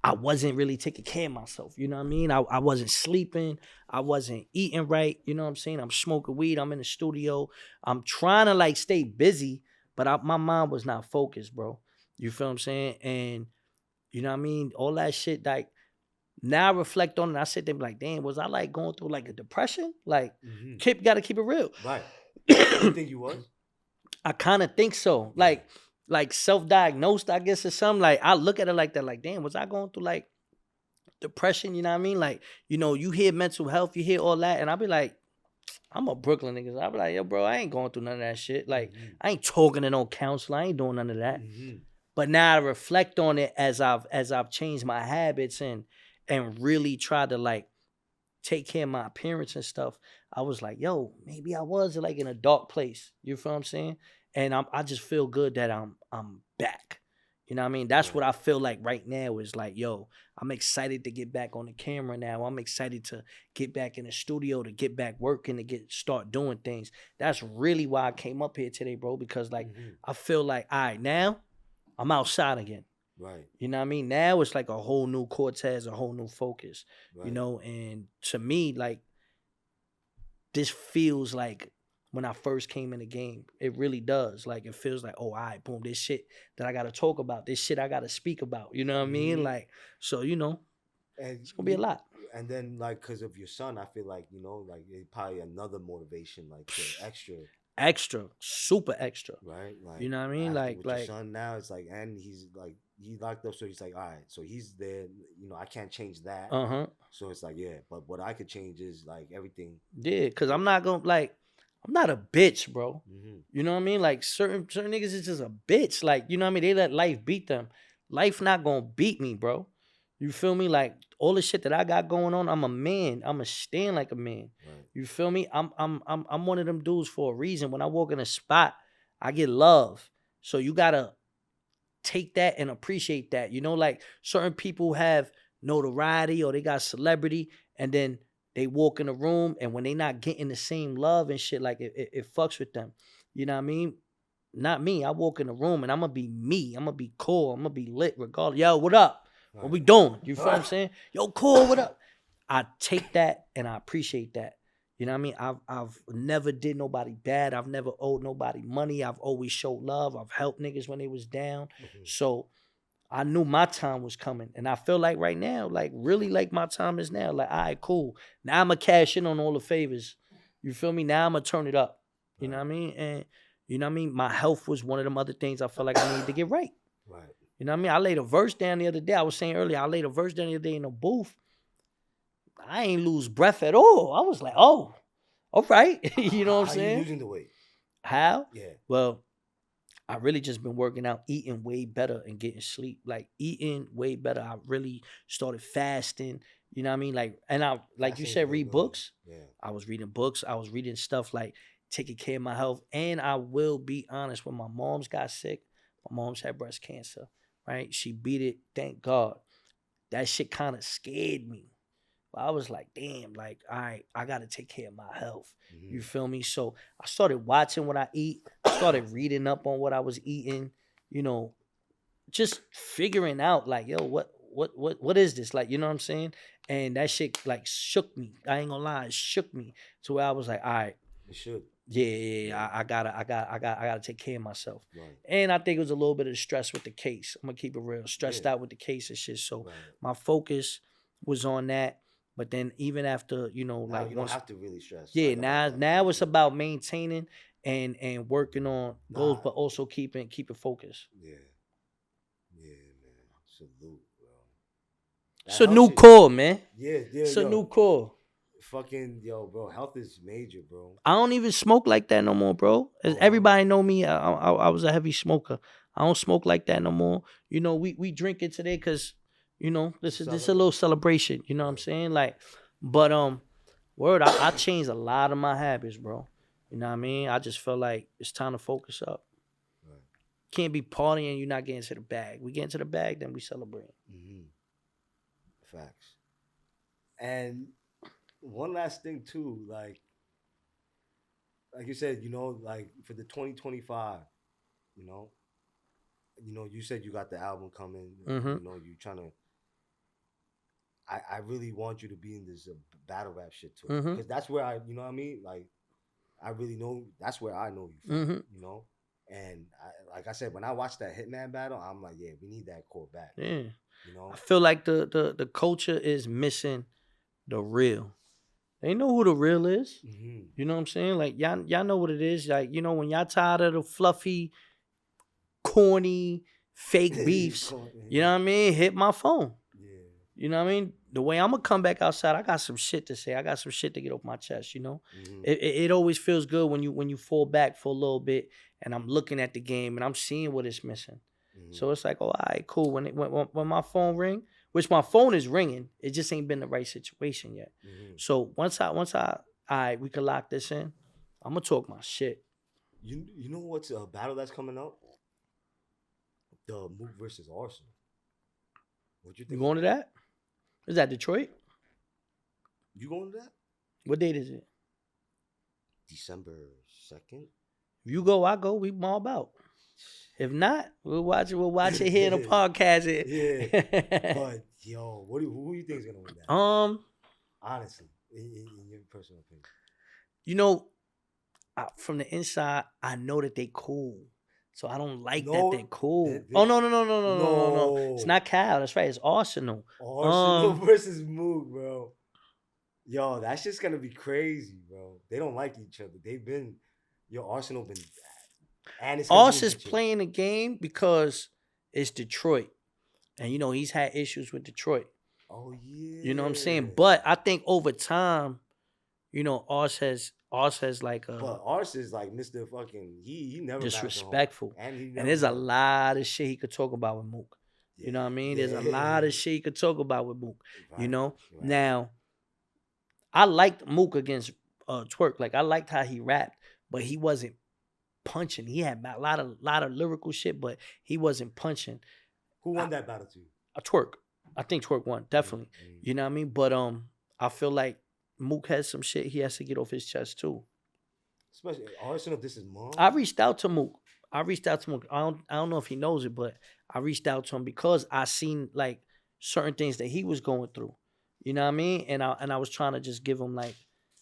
I wasn't really taking care of myself. You know what I mean? I wasn't sleeping. I wasn't eating right. You know what I'm saying? I'm smoking weed. I'm in the studio. I'm trying to like stay busy, but my mind was not focused, bro. You feel what I'm saying? And you know what I mean? All that shit, like, now I reflect on it. I sit there and be like, damn, was I like going through like a depression? Like, got to keep it real. Right. You think you was? I kind of think so. Like self-diagnosed, I guess, or something. Like, I look at it like that, like, damn, was I going through like depression? You know what I mean? Like, you know, you hear mental health, you hear all that, and I be like, I'm a Brooklyn nigga. I be like, yo, bro, I ain't going through none of that shit. Like, I ain't talking to no counselor. I ain't doing none of that. But now I reflect on it as I've changed my habits and really tried to like take care of my appearance and stuff. I was like, yo, maybe I was like in a dark place. You feel what I'm saying? And I just feel good that I'm back. You know what I mean? That's what I feel like right now is like, yo, I'm excited to get back on the camera now. I'm excited to get back in the studio, to get back working, to start doing things. That's really why I came up here today, bro, because like I feel like, all right, now I'm outside again. Right. You know what I mean? Now it's like a whole new Cortez, a whole new focus. Right. You know, and to me, like, this feels like when I first came in the game. It really does. Like, it feels like, oh, all right, boom, this shit that I got to talk about, this shit I got to speak about. You know what I mean? Like, so, you know, and it's going to be a lot. And then, like, because of your son, I feel like, you know, like, it's probably another motivation, like, extra, super extra. Right? Like, you know what I mean? Like, your son now, it's like, and he's like, he locked up, so he's like, all right, so he's there, you know, I can't change that. So it's like, yeah, but what I could change is, like, everything. Yeah, because I'm not going to, like, I'm not a bitch, bro. You know what I mean? Like, certain niggas is just a bitch. Like, you know what I mean? They let life beat them. Life not gonna beat me, bro. You feel me? Like all the shit that I got going on, I'm a man. I'ma stand like a man. Right. You feel me? I'm one of them dudes for a reason. When I walk in a spot, I get love. So you gotta take that and appreciate that. You know, like certain people have notoriety or they got celebrity, and then they walk in a room, and when they not getting the same love and shit, like it fucks with them. You know what I mean? Not me. I walk in the room and I'm gonna be me. I'm gonna be cool. I'm gonna be lit regardless. Yo, what up? Right. What we doing? You feel what I'm saying? Yo, cool, what up? I take that and I appreciate that. You know what I mean? I've never did nobody bad. I've never owed nobody money. I've always showed love. I've helped niggas when they was down. So I knew my time was coming. And I feel like right now, like really like my time is now. Like, all right, cool. Now I'm going to cash in on all the favors. You feel me? Now I'm going to turn it up. You know what I mean? And you know what I mean? My health was one of them other things I felt like I needed to get right. Right. You know what I mean? I laid a verse down the other day. I was saying earlier, I laid a verse down the other day in the booth. I ain't lose breath at all. I was like, oh, all right. You know what I'm saying? How you losing the weight? How? Yeah. Well, I really just been working out, eating way better and getting sleep. Like eating way better. I really started fasting. You know what I mean? Like, and I, like you said, read books. Yeah. I was reading books. I was reading stuff like taking care of my health. And I will be honest, when my mom's got sick, my mom's had breast cancer, right? She beat it, thank God. That shit kind of scared me. But I was like, damn, like, all right, I got to take care of my health. Mm-hmm. You feel me? So I started watching what I eat. I started reading up on what I was eating, you know, just figuring out like, yo, what is this? Like, you know what I'm saying? And that shit like shook me. I ain't gonna lie, it shook me to where I was like, all right. It should. Yeah. I gotta take care of myself. Right. And I think it was a little bit of stress with the case. I'm gonna keep it real. Stressed out with the case and shit. So my focus was on that. But then even after, you know, now like you don't have to really stress. Yeah, now it's about maintaining and working on goals, but also keep it focused. Yeah. Yeah, man. Salute, bro. It's a new core, man. Yeah. It's a new core. Fucking bro, health is major, bro. I don't even smoke like that no more, bro. Everybody know me. I was a heavy smoker. I don't smoke like that no more. You know, we drink it today because, you know, this is a little celebration. You know what I'm saying? Like, but word, I changed a lot of my habits, bro. You know what I mean? I just felt like it's time to focus up. Right. Can't be partying, you're not getting to the bag. We get into the bag, then we celebrate. Mm-hmm. Facts. And one last thing too, like you said, you know, like for the 2025, you know, you said you got the album coming. Mm-hmm. You know, you trying to. I really want you to be in this battle rap shit too, because that's where I, you know what I mean, like I really know that's where I know you from, you know, and like I said, when I watched that Hitman battle, I'm like, yeah, we need that core back. Yeah, you know, I feel like the culture is missing the real. They know who the real is. Mm-hmm. You know what I'm saying? Like y'all know what it is. Like, you know, when y'all tired of the fluffy, corny, fake beefs, you know what I mean? Hit my phone. Yeah. You know what I mean? The way I'm gonna come back outside, I got some shit to say. I got some shit to get off my chest. You know, it always feels good when you fall back for a little bit, and I'm looking at the game and I'm seeing what it's missing. So it's like, oh, all right, cool. When my phone ring. Which my phone is ringing, it just ain't been the right situation yet. So once we can lock this in, I'm gonna talk my shit. You know what's a battle that's coming up? The Mook versus Arsenal. What you think? You going to that? Is that Detroit? You going to that? What date is it? December 2nd. If you go, I go. We mob out. If not, we'll watch it here in the podcast. Yeah. But who do you think is gonna win that? Honestly, in your personal opinion. You know, from the inside, I know that they cool. So I don't like that they're cool. No. It's not Cal. That's right. It's Arsenal. Arsenal versus Mook, bro. Yo, that's just gonna be crazy, bro. They don't like each other. Arsenal been. Us is playing the game because it's Detroit. And, you know, he's had issues with Detroit. Oh, yeah. You know what I'm saying? But I think over time, you know, Us has like a... But Us is like Mr. fucking... He never... Disrespectful. And there's a lot of shit he could talk about with Mook. You know what I mean? There's a lot of shit you could talk about with Mook. Right, you know? Right. Now, I liked Mook against Twerk. Like, I liked how he rapped, but he wasn't punching. He had a lot of lyrical shit, but he wasn't punching. Who won that battle to you? Twerk. I think Twerk won, definitely. Mm-hmm. You know what I mean? But I feel like Mook has some shit he has to get off his chest too. Especially, if this is mom. I reached out to Mook. I don't know if he knows it, but I reached out to him because I seen like certain things that he was going through. You know what I mean? And I was trying to just give him like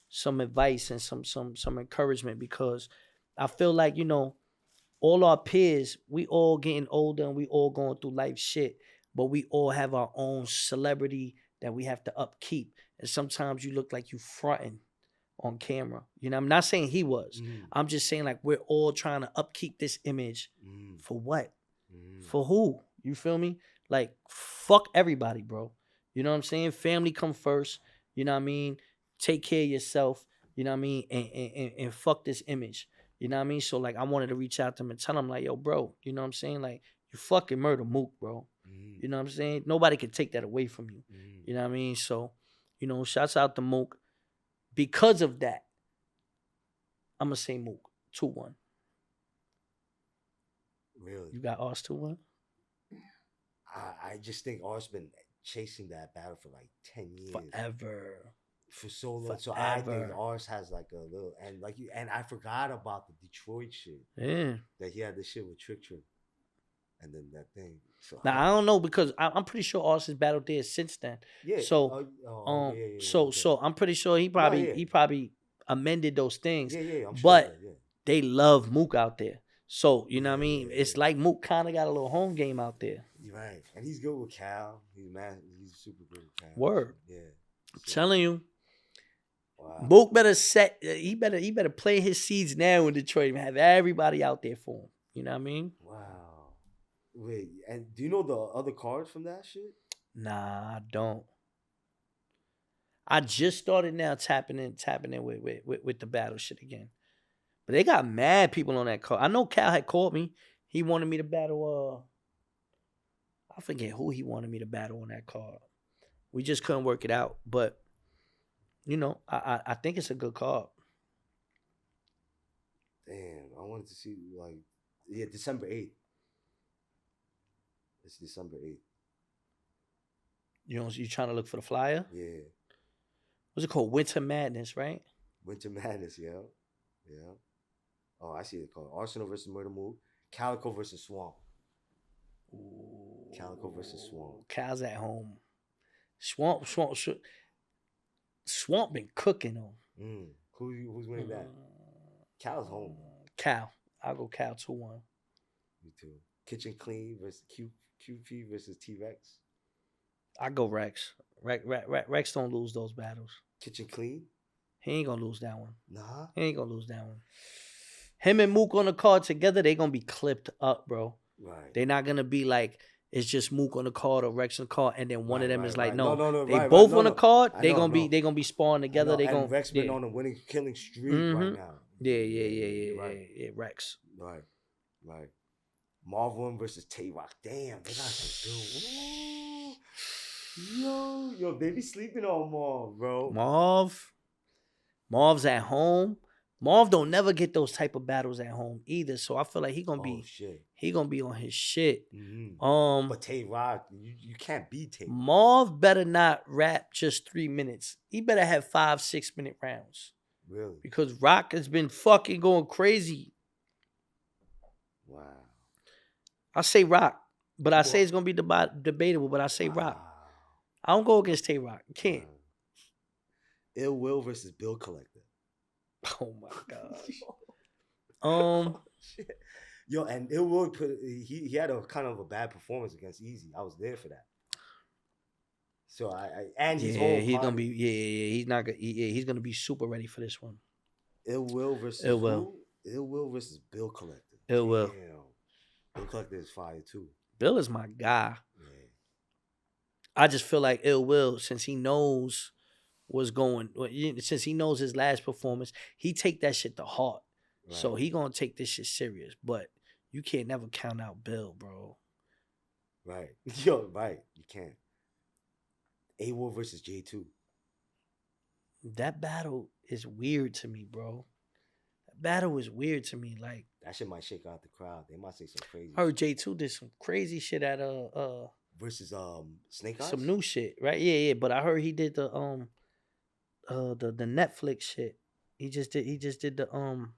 some advice and some encouragement, because I feel like, you know, all our peers, we all getting older and we all going through life shit, but we all have our own celebrity that we have to upkeep. And sometimes you look like you fronting on camera. You know, I'm not saying he was. I'm just saying, like, we're all trying to upkeep this image. For what? For who? You feel me? Like, fuck everybody, bro. You know what I'm saying? Family come first. You know what I mean? Take care of yourself. You know what I mean? And fuck this image. You know what I mean? So, like, I wanted to reach out to him and tell him, like, yo, bro, you know what I'm saying? Like, you fucking murder Mook, bro. You know what I'm saying? Nobody can take that away from you. You know what I mean? So, you know, shouts out to Mook. Because of that, I'm going to say Mook 2-1. Really? You got Ars 2-1? I just think Ars been chasing that battle for like 10 years. Forever. For so long. So I think Ars has like a little, and I forgot about the Detroit shit. Yeah. That he had this shit with Trick. And then that thing. So, now I don't know, because I'm pretty sure Ars has battled there since then. Yeah. So so I'm pretty sure he probably amended those things. Yeah, I'm sure. But they love Mook out there. So you know what I mean? It's like Mook kind of got a little home game out there. You're right. And he's good with Cal. He's super good with Cal. Word. Yeah. I'm telling you. Wow. Mook better he better play his seeds now in Detroit and have everybody out there for him. You know what I mean? Wow. Wait, and do you know the other cards from that shit? Nah, I don't. I just started now tapping in with the battle shit again. But they got mad people on that card. I know Cal had called me. He wanted me to battle, I forget who he wanted me to battle on that card. We just couldn't work it out. But, you know, I think it's a good card. Damn, I wanted to see, like, December 8th. It's December 8th. You trying to look for the flyer? Yeah. What's it called? Winter Madness, right? Winter Madness, yeah. Yeah. Oh, I see it called Arsenal versus Murder Mook. Calico versus Swamp. Ooh. Calico versus Swamp. Cal's at home. Swamp been cooking on. Who's winning that? Cal's home. Cal. I'll go Cal 2-1. Me too. Kitchen Clean versus QP versus T-Rex. I go Rex. Rex don't lose those battles. Kitchen Clean? He ain't gonna lose that one. Nah. He ain't gonna lose that one. Him and Mook on the card together, they gonna be clipped up, bro. Right. They're not gonna be like, it's just Mook on the card or Rex on the card, and then one of them is like, no. They both on the card. They gonna be sparring together. They gonna. Rex been on a killing streak right now. Yeah. Rex. Right. Marvin versus Tay-Rock. Damn, they got some good. Yo, they be sleeping on Marv, bro. Marv's at home. Marv don't never get those type of battles at home either. So I feel like he gonna be on his shit. Mm-hmm. But Tay-Rock, you can't beat Tay-Rock. Marv better not rap just 3 minutes. He better have 5-6 minute rounds. Really? Because Rock has been fucking going crazy. Wow. I say Rock, but I say it's gonna be debatable. But I say Rock. I don't go against Tay-Rock. You can't. Ill Will versus Bill Collector. Oh my gosh. Shit. Yo, and Ill Will he had a kind of a bad performance against Easy. I was there for that. So he's gonna be he's gonna be super ready for this one. Ill Will versus Ill Will versus Bill Collector. Ill Will. Bill Collector is fire too. Bill is my guy. Yeah. I just feel like Ill Will, since he knows since he knows his last performance, he take that shit to heart. Right. So he gonna take this shit serious. But you can't never count out Bill, bro. Right. Yo, right. You can't. A-War versus J2. That battle is weird to me, bro. That battle is weird to me. Like, That shit might shake out the crowd. They might say some crazy I heard shit. J2 did some crazy shit at Versus Snake some Eyes? new shit, right? Yeah. But I heard he did the Netflix shit. He just did the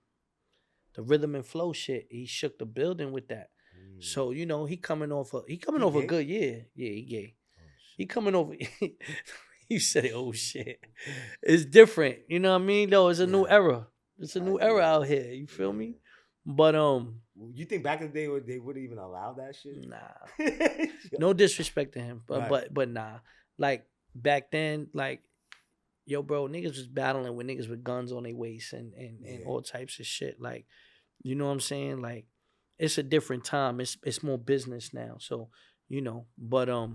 rhythm and flow shit. He shook the building with that. Mm. So he coming off He a gay? good year. Yeah, he gay. Oh He shit. coming over. You said it. Oh shit. It's different. You know what I mean? Though it's a new Yeah. era. It's a new era Yeah. out here. You feel Yeah. me? But You think back in the day they would even allow that shit? nah. No disrespect to him, but Right. but nah. Like back then, like yo, bro, niggas was battling with niggas with guns on their waist and Yeah. all types of shit. Like, you know what I'm saying? Like, it's a different time. It's more business now. So, but I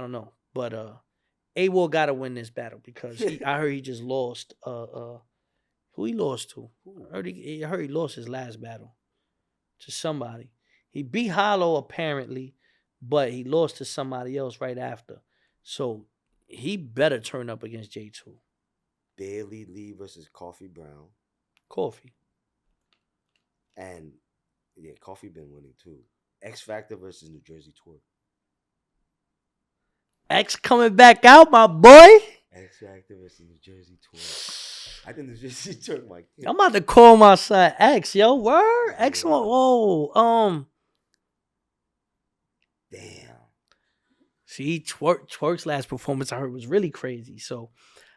don't know. But A-War gotta win this battle because I heard he just lost who he lost to? Ooh. I heard he lost his last battle to somebody. He beat Hollow apparently, but he lost to somebody else right after. So he better turn up against J2. Bailey Lee versus Coffee Brown. Coffee. And yeah, Coffee been winning too. X Factor versus New Jersey Twerk. X coming back out, my boy. X Factor versus New Jersey Twerk. I think New Jersey Twerk might. I'm about to call my son X, yo. Word? X, Yeah. whoa. Damn. See, Twerk's last performance I heard was really crazy. So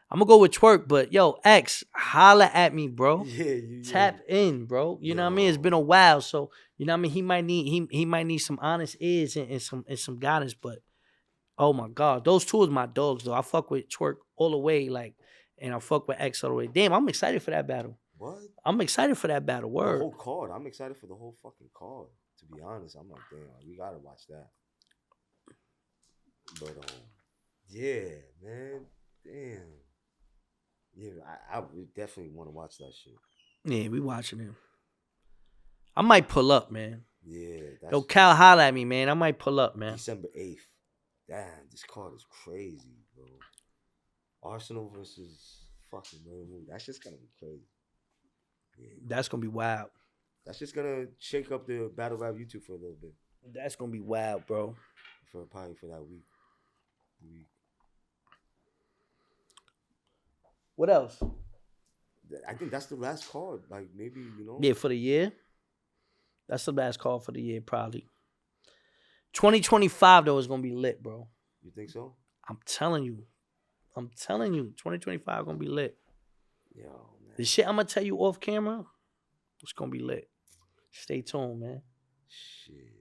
I'm gonna go with Twerk, but yo, X, holla at me, bro. Yeah, Tap in, bro. You know what I mean? It's been a while, so you know what I mean. He might need some honest ears and some guidance. But oh my god, those two is my dogs though. I fuck with Twerk all the way, like, and I fuck with X all the way. Damn, I'm excited for that battle. What? I'm excited for that battle. The Word. whole card. I'm excited for the whole fucking card. To be honest, I'm like, damn, we gotta watch that. But yeah, man, damn. Yeah, I would definitely want to watch that shit. Yeah, we watching him. I might pull up, man. Yeah, that's Yo, Cal, holla at me, man. I might pull up, man. December 8th. Damn, this card is crazy, bro. Arsenal versus fucking Merlin. That's just gonna be crazy. Yeah. That's gonna be wild. That's just gonna shake up the battle rap YouTube for a little bit. That's gonna be wild, bro. Probably for that week. What else? I think that's the last card. Like maybe Yeah, for the year. That's the last call for the year, probably. 2025 though is gonna be lit, bro. You think so? I'm telling you. 2025 gonna be lit. Yo, man. The shit I'm gonna tell you off camera, it's gonna be lit. Stay tuned, man. Shit.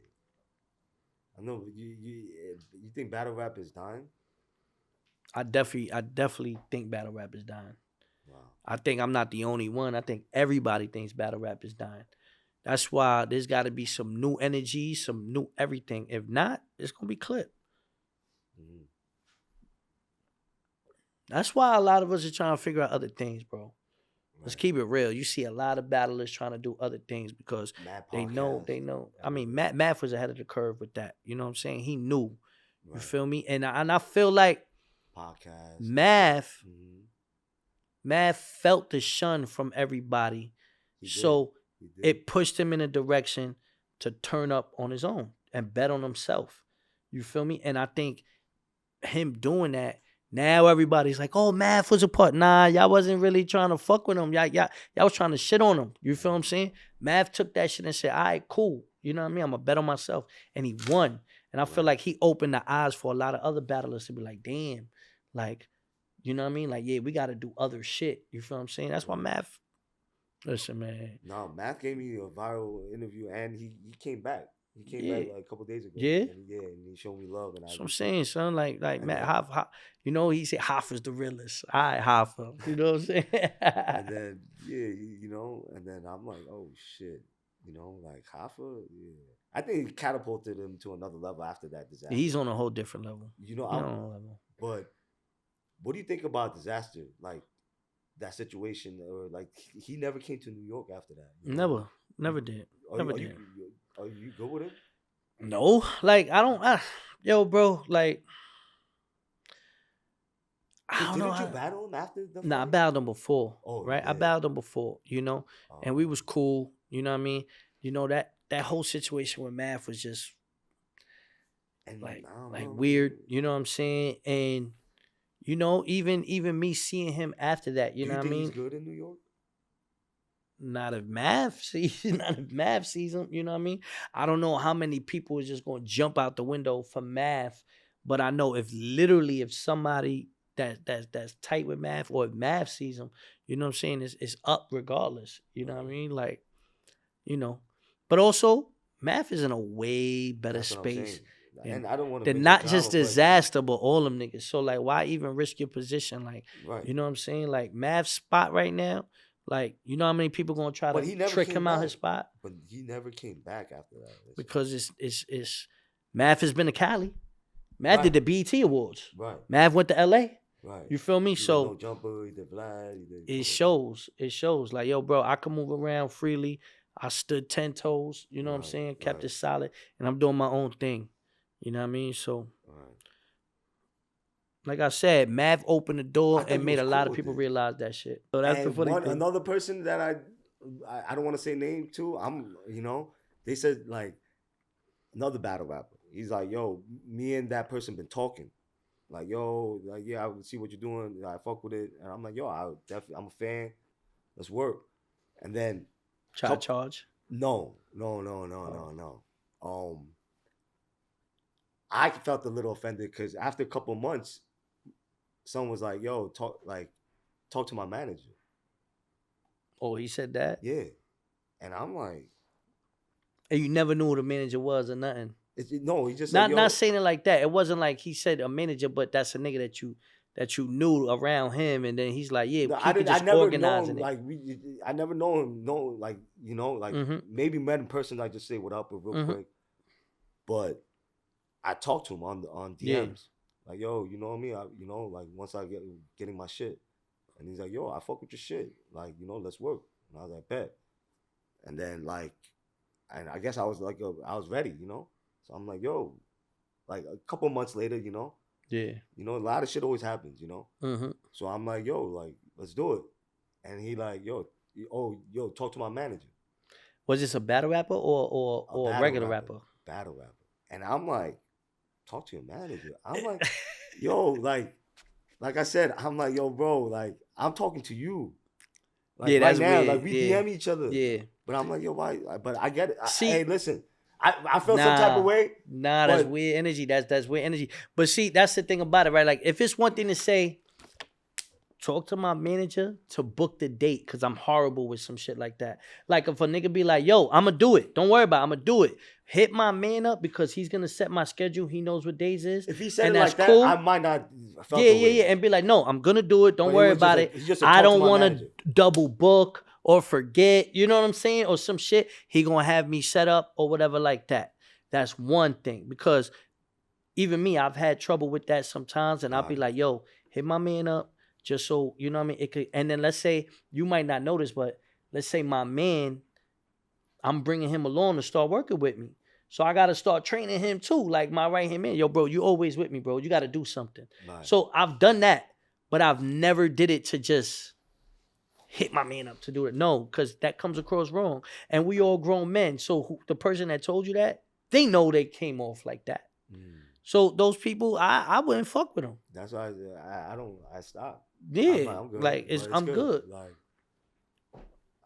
I know you think battle rap is dying? I definitely think battle rap is dying. Wow. I think I'm not the only one. I think everybody thinks battle rap is dying. That's why there's got to be some new energy, some new everything. If not, it's gonna be clipped. Mm-hmm. That's why a lot of us are trying to figure out other things, bro. Right. Let's keep it real. You see a lot of battlers trying to do other things because they know. I mean, Math was ahead of the curve with that. You know what I'm saying? He knew. Right. You feel me? And I feel like podcast Math felt the shun from everybody. So it pushed him in a direction to turn up on his own and bet on himself. You feel me? And I think him doing that, now everybody's like, oh, Math was a part. Nah, y'all wasn't really trying to fuck with him. Y'all was trying to shit on him. You feel what I'm saying? Math took that shit and said, all right, cool. You know what I mean? I'm going to bet on myself. And he won. And I feel like he opened the eyes for a lot of other battlers to be like, damn, like, you know what I mean? Like, yeah, we got to do other shit. You feel what I'm saying? That's why Math, listen, man. No, Math gave me a viral interview and he came back. He came back like a couple days ago. Yeah? And he showed me love. And that's what I'm saying, son. Like Matt, Hoff, you know, he said Hoff is the realest. All right, Hoffa. You know what I'm saying? And then, and then I'm like, oh, shit. Like Hoffa, yeah. I think he catapulted him to another level after that disaster. He's on a whole different level. I'm on a level. But what do you think about disaster? Like, that situation, or like he never came to New York after that. Never did. Are you good with him? No, like I don't. Yo, bro, like I don't know. Didn't you battle him after the Nah, I fight? battled him before, Oh, you right? I did. battled him before, you know, and we Oh. was cool. You know what I mean? You know that whole situation with Math was just And I don't like know. weird. You know what I'm saying? And you know, even me seeing him after that, you Do know you what I think he's mean? good in New York? Not if Math sees, not if Math sees him. You know what I mean? I don't know how many people is just gonna jump out the window for Math, but I know if somebody that's tight with Math, or if Math sees him, you know what I'm saying? It's up regardless. You know what I mean? Like, you know, but also Math is in a way better That's what I'm saying. space. And And I don't want to they're make a not just drama, but disaster, but all them niggas. So like, why even risk your position? Like, right. you know what I'm saying? Like Math's spot right now. Like, you know how many people gonna try But to he never trick came him out back. his spot? But he never came back after that. Because it's Math has been to Cali. Math Right. did the BET Awards. Right. Math went to LA. Right. You feel me? He did So no jumper. He did Vlad. He did. it shows. It shows. Like, yo, bro, I can move around freely. I stood 10 toes. You know what I'm Right. saying? Kept Right. it solid. And I'm doing my own thing. You know what I mean? So, Right. like I said, Mav opened the I door thought and you made was a cool lot of with people it. realize that shit. So that's the And funny thing. another person that I don't want to say name too. They said like another battle rapper. He's like, yo, me and that person been talking. Like, yo, like, yeah, I see what you're doing. I fuck with it. And I'm like, yo, I'm a fan. Let's work. And then Charge. no. I felt a little offended because after a couple months, someone was like, yo, talk to my manager. Oh, he said that? Yeah. And I'm like, And you never knew who the manager was or nothing. no, he just said, yo. Not saying it like that. It wasn't like he said a manager, but that's a nigga that you knew around him, and then he's like, yeah, No, he could just I never know organizing him. it. Like I never know him. No, like maybe met in person. I just say what up real quick. But I talked to him on DMs. Yeah. Like, yo, you know what I mean? Like once I getting my shit, and he's like, yo, I fuck with your shit. Like, let's work. And I was like, bet. And then and I guess I was like, I was ready. So I'm like, yo, like a couple months later, Yeah. a lot of shit always happens, Mm-hmm. So I'm like, yo, like, let's do it. And he like, yo, talk to my manager. Was this a battle rapper or a regular rapper? Battle rapper. And I'm like, talk to your manager. I'm like, yo, like I said, I'm like, yo, bro, like, I'm talking to you. Like, yeah, right that's now, weird. like, we DM each other. Yeah. But I'm like, yo, why? But I get it. See, hey, listen, I felt some type of way. Nah, that's weird energy. That's weird energy. But see, that's the thing about it, right? Like, if it's one thing to say, talk to my manager to book the date, because I'm horrible with some shit like that. Like, if a nigga be like, yo, I'm going to do it. Don't worry about it. I'm going to do it. Hit my man up because he's going to set my schedule. He knows what days is. If he said and it that's like cool. that, I might not felt Yeah. And be like, no, I'm going to do it. Don't worry about it. I don't want to double book or forget. You know what I'm saying? Or some shit. He going to have me set up or whatever like that. That's one thing. Because even me, I've had trouble with that sometimes. And I'll be like, yo, hit my man up. Just so, you know what I mean? It could, and then let's say, you might not notice, but let's say my man, I'm bringing him along to start working with me. So I got to start training him too. Like my right hand man, yo, bro, you always with me, bro. You got to do something. Right. So I've done that, but I've never did it to just hit my man up to do it. No, because that comes across wrong. And we all grown men. So the person that told you that, they know they came off like that. So those people, I wouldn't fuck with them. That's why I stopped. Yeah, I'm good. Like I'm good. Like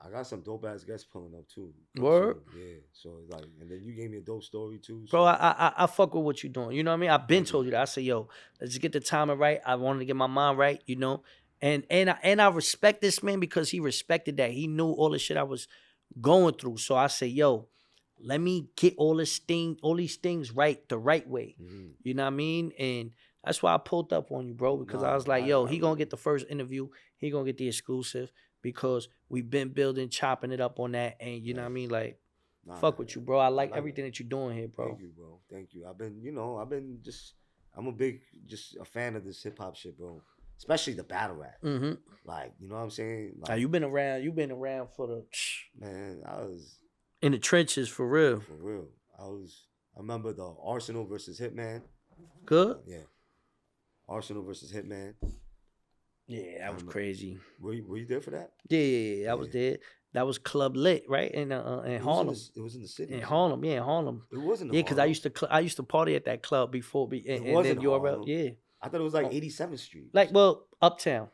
I got some dope ass guests pulling up too. Word. Yeah. So like, and then you gave me a dope story too. So. Bro, I fuck with what you're doing. You know what I mean? I've been told you that. I say, yo, let's just get the timing right. I wanted to get my mind right. You know, and I respect this man because he respected that. He knew all the shit I was going through. So I say, yo, let me get all these things right the right way. You know what I mean? And that's why I pulled up on you, bro, because I was like, yo, he gonna get the first interview. He gonna get the exclusive because we've been building, chopping it up on that. And you know what I mean? Like, fuck with you, bro. I like everything that you're doing here, bro. Thank you, bro. Thank you. I'm a fan of this hip hop shit, bro. Especially the battle rap. Like, you know what I'm saying? Like, you've been around for the... Man, I was... in the trenches, for real. For real. I was... I remember the Arsenal versus Hitman. Good. Yeah. Arsenal versus Hitman. Yeah, that was crazy. Were you there for that? Yeah, I was there. That was Club Lit, right? In Harlem. It was in the city. In Harlem, yeah, in Harlem. It wasn't in Yeah, because Harlem. I used to party at that club before, It and then wasn't URL. Harlem. Yeah. I thought it was like 87th Street. Like, well, uptown,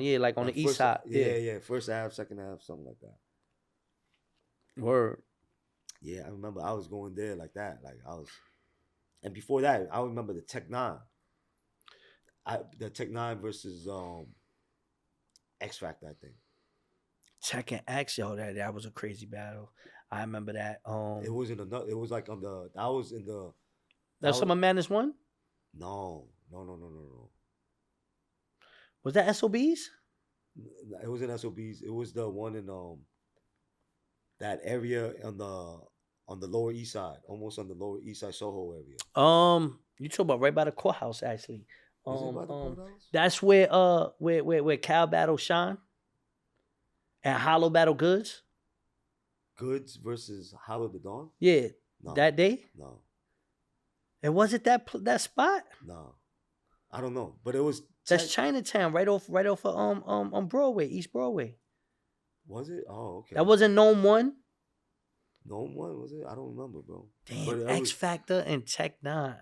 yeah, like on the east side. Yeah, first half, second half, something like that. Word. Yeah, I remember I was going there like that. Like I was, and before that, I remember the Tech Nine. The Tech Nine versus X Factor, I think. Tech and X, yo, that was a crazy battle. I remember that. It wasn't enough. It was like on the. I was in the. That's Summer Madness one. No. Was that SOBs? It wasn't SOBs. It was the one in that area on the Lower East Side, almost on the Lower East Side Soho area. You talk about right by the courthouse, actually. Is it by the courthouse? That's where Cal battle Sean and Hollow battle Goods. Goods versus Hollow the Dawn. Yeah, no. That day. No. And was it that spot? No, I don't know, but it was. That's Chinatown, right off on Broadway, East Broadway. Was it? Oh, okay. That wasn't Gnome 1? Gnome 1, was it? I don't remember, bro. Damn, X Factor and Tech 9.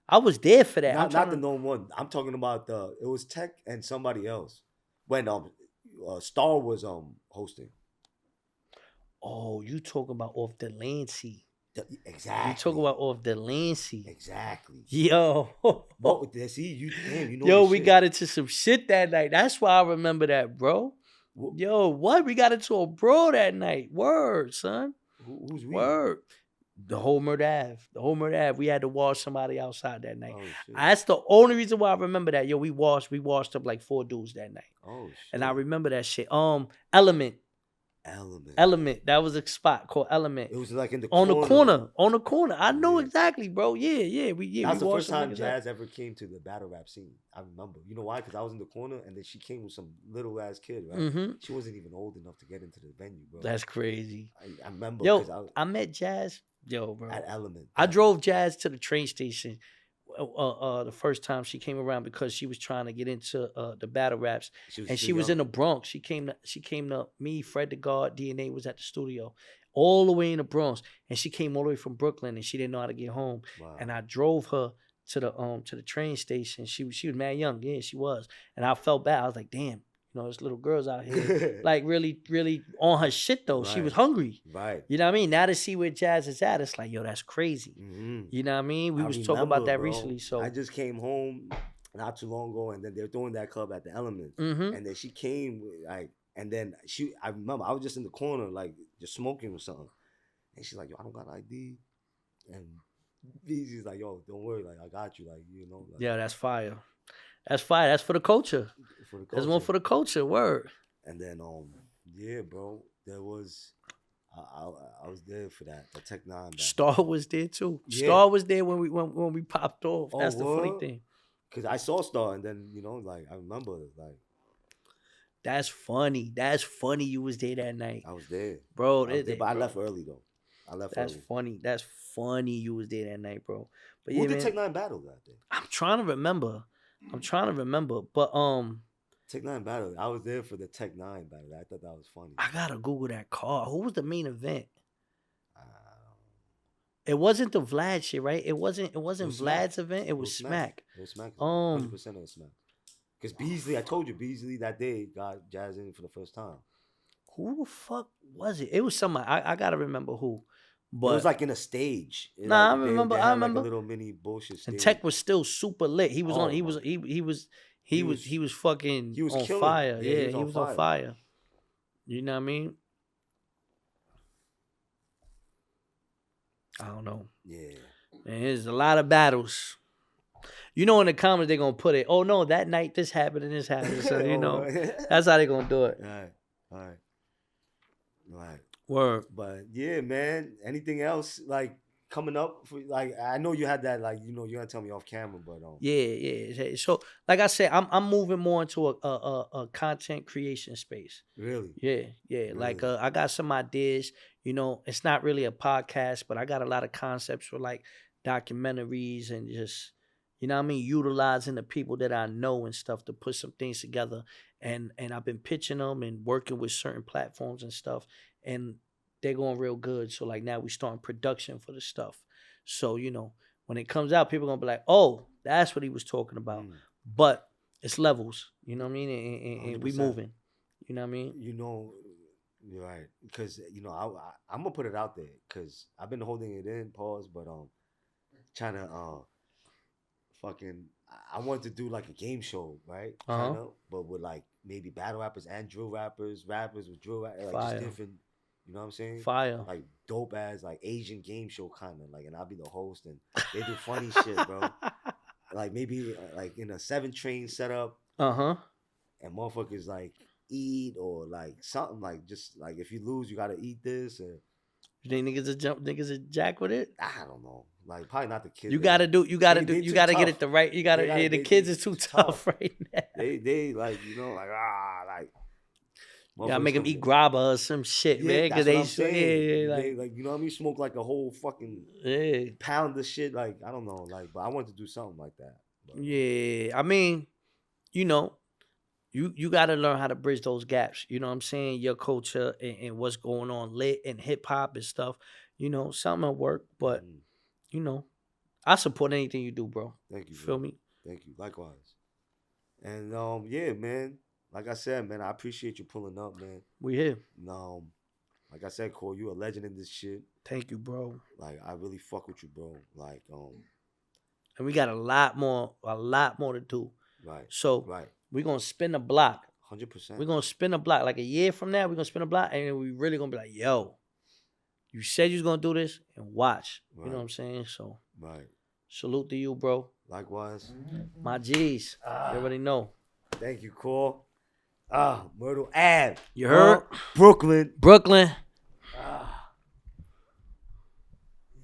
I was there for that. Not the Gnome 1. I'm talking about it was Tech and somebody else. When Star was hosting. Oh, you talking about off the Lancey. Exactly. You talking about off the Lancey. Exactly. Yo. See, you know. Yo, we got into some shit that night. That's why I remember that, bro. Yo, what? We got into a brawl that night. Word, son. Who's we? Word. The whole Murder Ave. We had to wash somebody outside that night. That's the only reason why I remember that. Yo, we washed up like 4 dudes that night. Oh shit. And I remember that shit. Element. That was a spot called Element. It was like in the on the corner. I know exactly, bro. Yeah. That's the first time Jazz ever came to the battle rap scene. I remember. You know why? Because I was in the corner, and then she came with some little ass kid. Right? Mm-hmm. She wasn't even old enough to get into the venue, bro. That's crazy. I remember. Yo, I met Jazz. Yo, bro. At Element. I drove Jazz to the train station. The first time she came around because she was trying to get into the battle raps, she was in the Bronx. She came to me, Fred the God, DNA was at the studio, all the way in the Bronx, and she came all the way from Brooklyn, and she didn't know how to get home. Wow. And I drove her to the train station. She was mad young, yeah, she was, and I felt bad. I was like, damn. You know, there's little girls out here, like really, really on her shit though. Right. She was hungry. Right. You know what I mean? Now to see where Jazz is at, it's like, yo, that's crazy. Mm-hmm. You know what I mean? We was talking about that recently. So I just came home not too long ago, and then they're throwing that club at the Element. Mm-hmm. And then she came, like, and then I remember I was just in the corner, like, just smoking or something. And she's like, yo, I don't got an ID. And BZ's like, yo, don't worry, like, I got you, like, you know. Like, yeah, that's fire. That's fire. That's for the culture. There's one for the culture. Word. And then, yeah, bro, there was, I was there for that. The Tech 9. Star was there too. Yeah. Star was there when we popped off. That's the funny thing. Cause I saw Star, and then like I remember like. That's funny. That's funny. You was there that night. I was there, bro. But I left early though. That's funny. That's funny. You was there that night, bro. But who did Tech 9 battle that day? I'm trying to remember, but Tech 9 battle. I was there for the Tech 9 battle. I thought that was funny. I gotta Google that card. Who was the main event? It wasn't the Vlad shit, right? It wasn't Vlad's event. It was Smack. It was Smack. 100% of the Smack. Because Beasley, I told you, Beasley that day got Jazz in for the first time. Who the fuck was it? It was somebody. I gotta remember who. But it was like in a stage. Nah, like, I remember. Like a little mini bullshit stage. And Tech was still super lit. He was on. He was fucking on fire. Yeah, he was on fire. You know what I mean? I don't know. Yeah. Man, there's a lot of battles. You know, in the comments they're gonna put it. Oh no, that night this happened and this happened. So you know, that's how they're gonna do it. All right. Word. But yeah, man. Anything else like coming up? Like I know you had that. Like you know, you're gonna tell me off camera, but yeah. So like I said, I'm moving more into a content creation space. Really? Yeah. Really? Like I got some ideas. You know, it's not really a podcast, but I got a lot of concepts for like documentaries and just, you know what I mean, utilizing the people that I know and stuff to put some things together. And I've been pitching them and working with certain platforms and stuff, and they're going real good. So like now we starting production for the stuff. So, you know, when it comes out, people are gonna be like, oh, that's what he was talking about. But it's levels, you know what I mean? And we moving. You know what I mean? You know, you're right. Because, you know, I'm going to put it out there because I've been holding it in, pause, but trying to fucking, I wanted to do like a game show, right? Kind of, but with like maybe battle rappers and drill rappers with drill rappers, like just different, you know what I'm saying? Fire. Like dope ass, like Asian game show kind of, like, and I'll be the host and they do funny shit, bro. Like maybe like in a 7 train setup. And motherfuckers like eat or like something like just like if you lose you gotta eat this or you think niggas a jack with it? I don't know. Like probably not the kids. You gotta get it the right. You gotta the kids is too tough right now. They like, you know, like you gotta make them eat grabba or some shit, man. Cause they like you know what I mean, smoke like a whole fucking pound of shit. Like I don't know, like but I wanted to do something like that. But, yeah, I mean, you know, you got to learn how to bridge those gaps. You know what I'm saying? Your culture and what's going on lit and hip hop and stuff. You know, something will work, but you know, I support anything you do, bro. Thank you. Feel me? Thank you. Likewise. And yeah, man. Like I said, man, I appreciate you pulling up, man. We here. Like I said, Cole, you a legend in this shit. Thank you, bro. Like I really fuck with you, bro. Like and we got a lot more to do. Right. So we're gonna spin the block. 100%. We're gonna spin the block. Like a year from now, we're gonna spin the block, and we really gonna be like, yo, you said you was gonna do this, and watch. Right. You know what I'm saying? So salute to you, bro. Likewise. My G's. You already know. Thank you, Cole. Myrtle Ave. You heard? Brooklyn.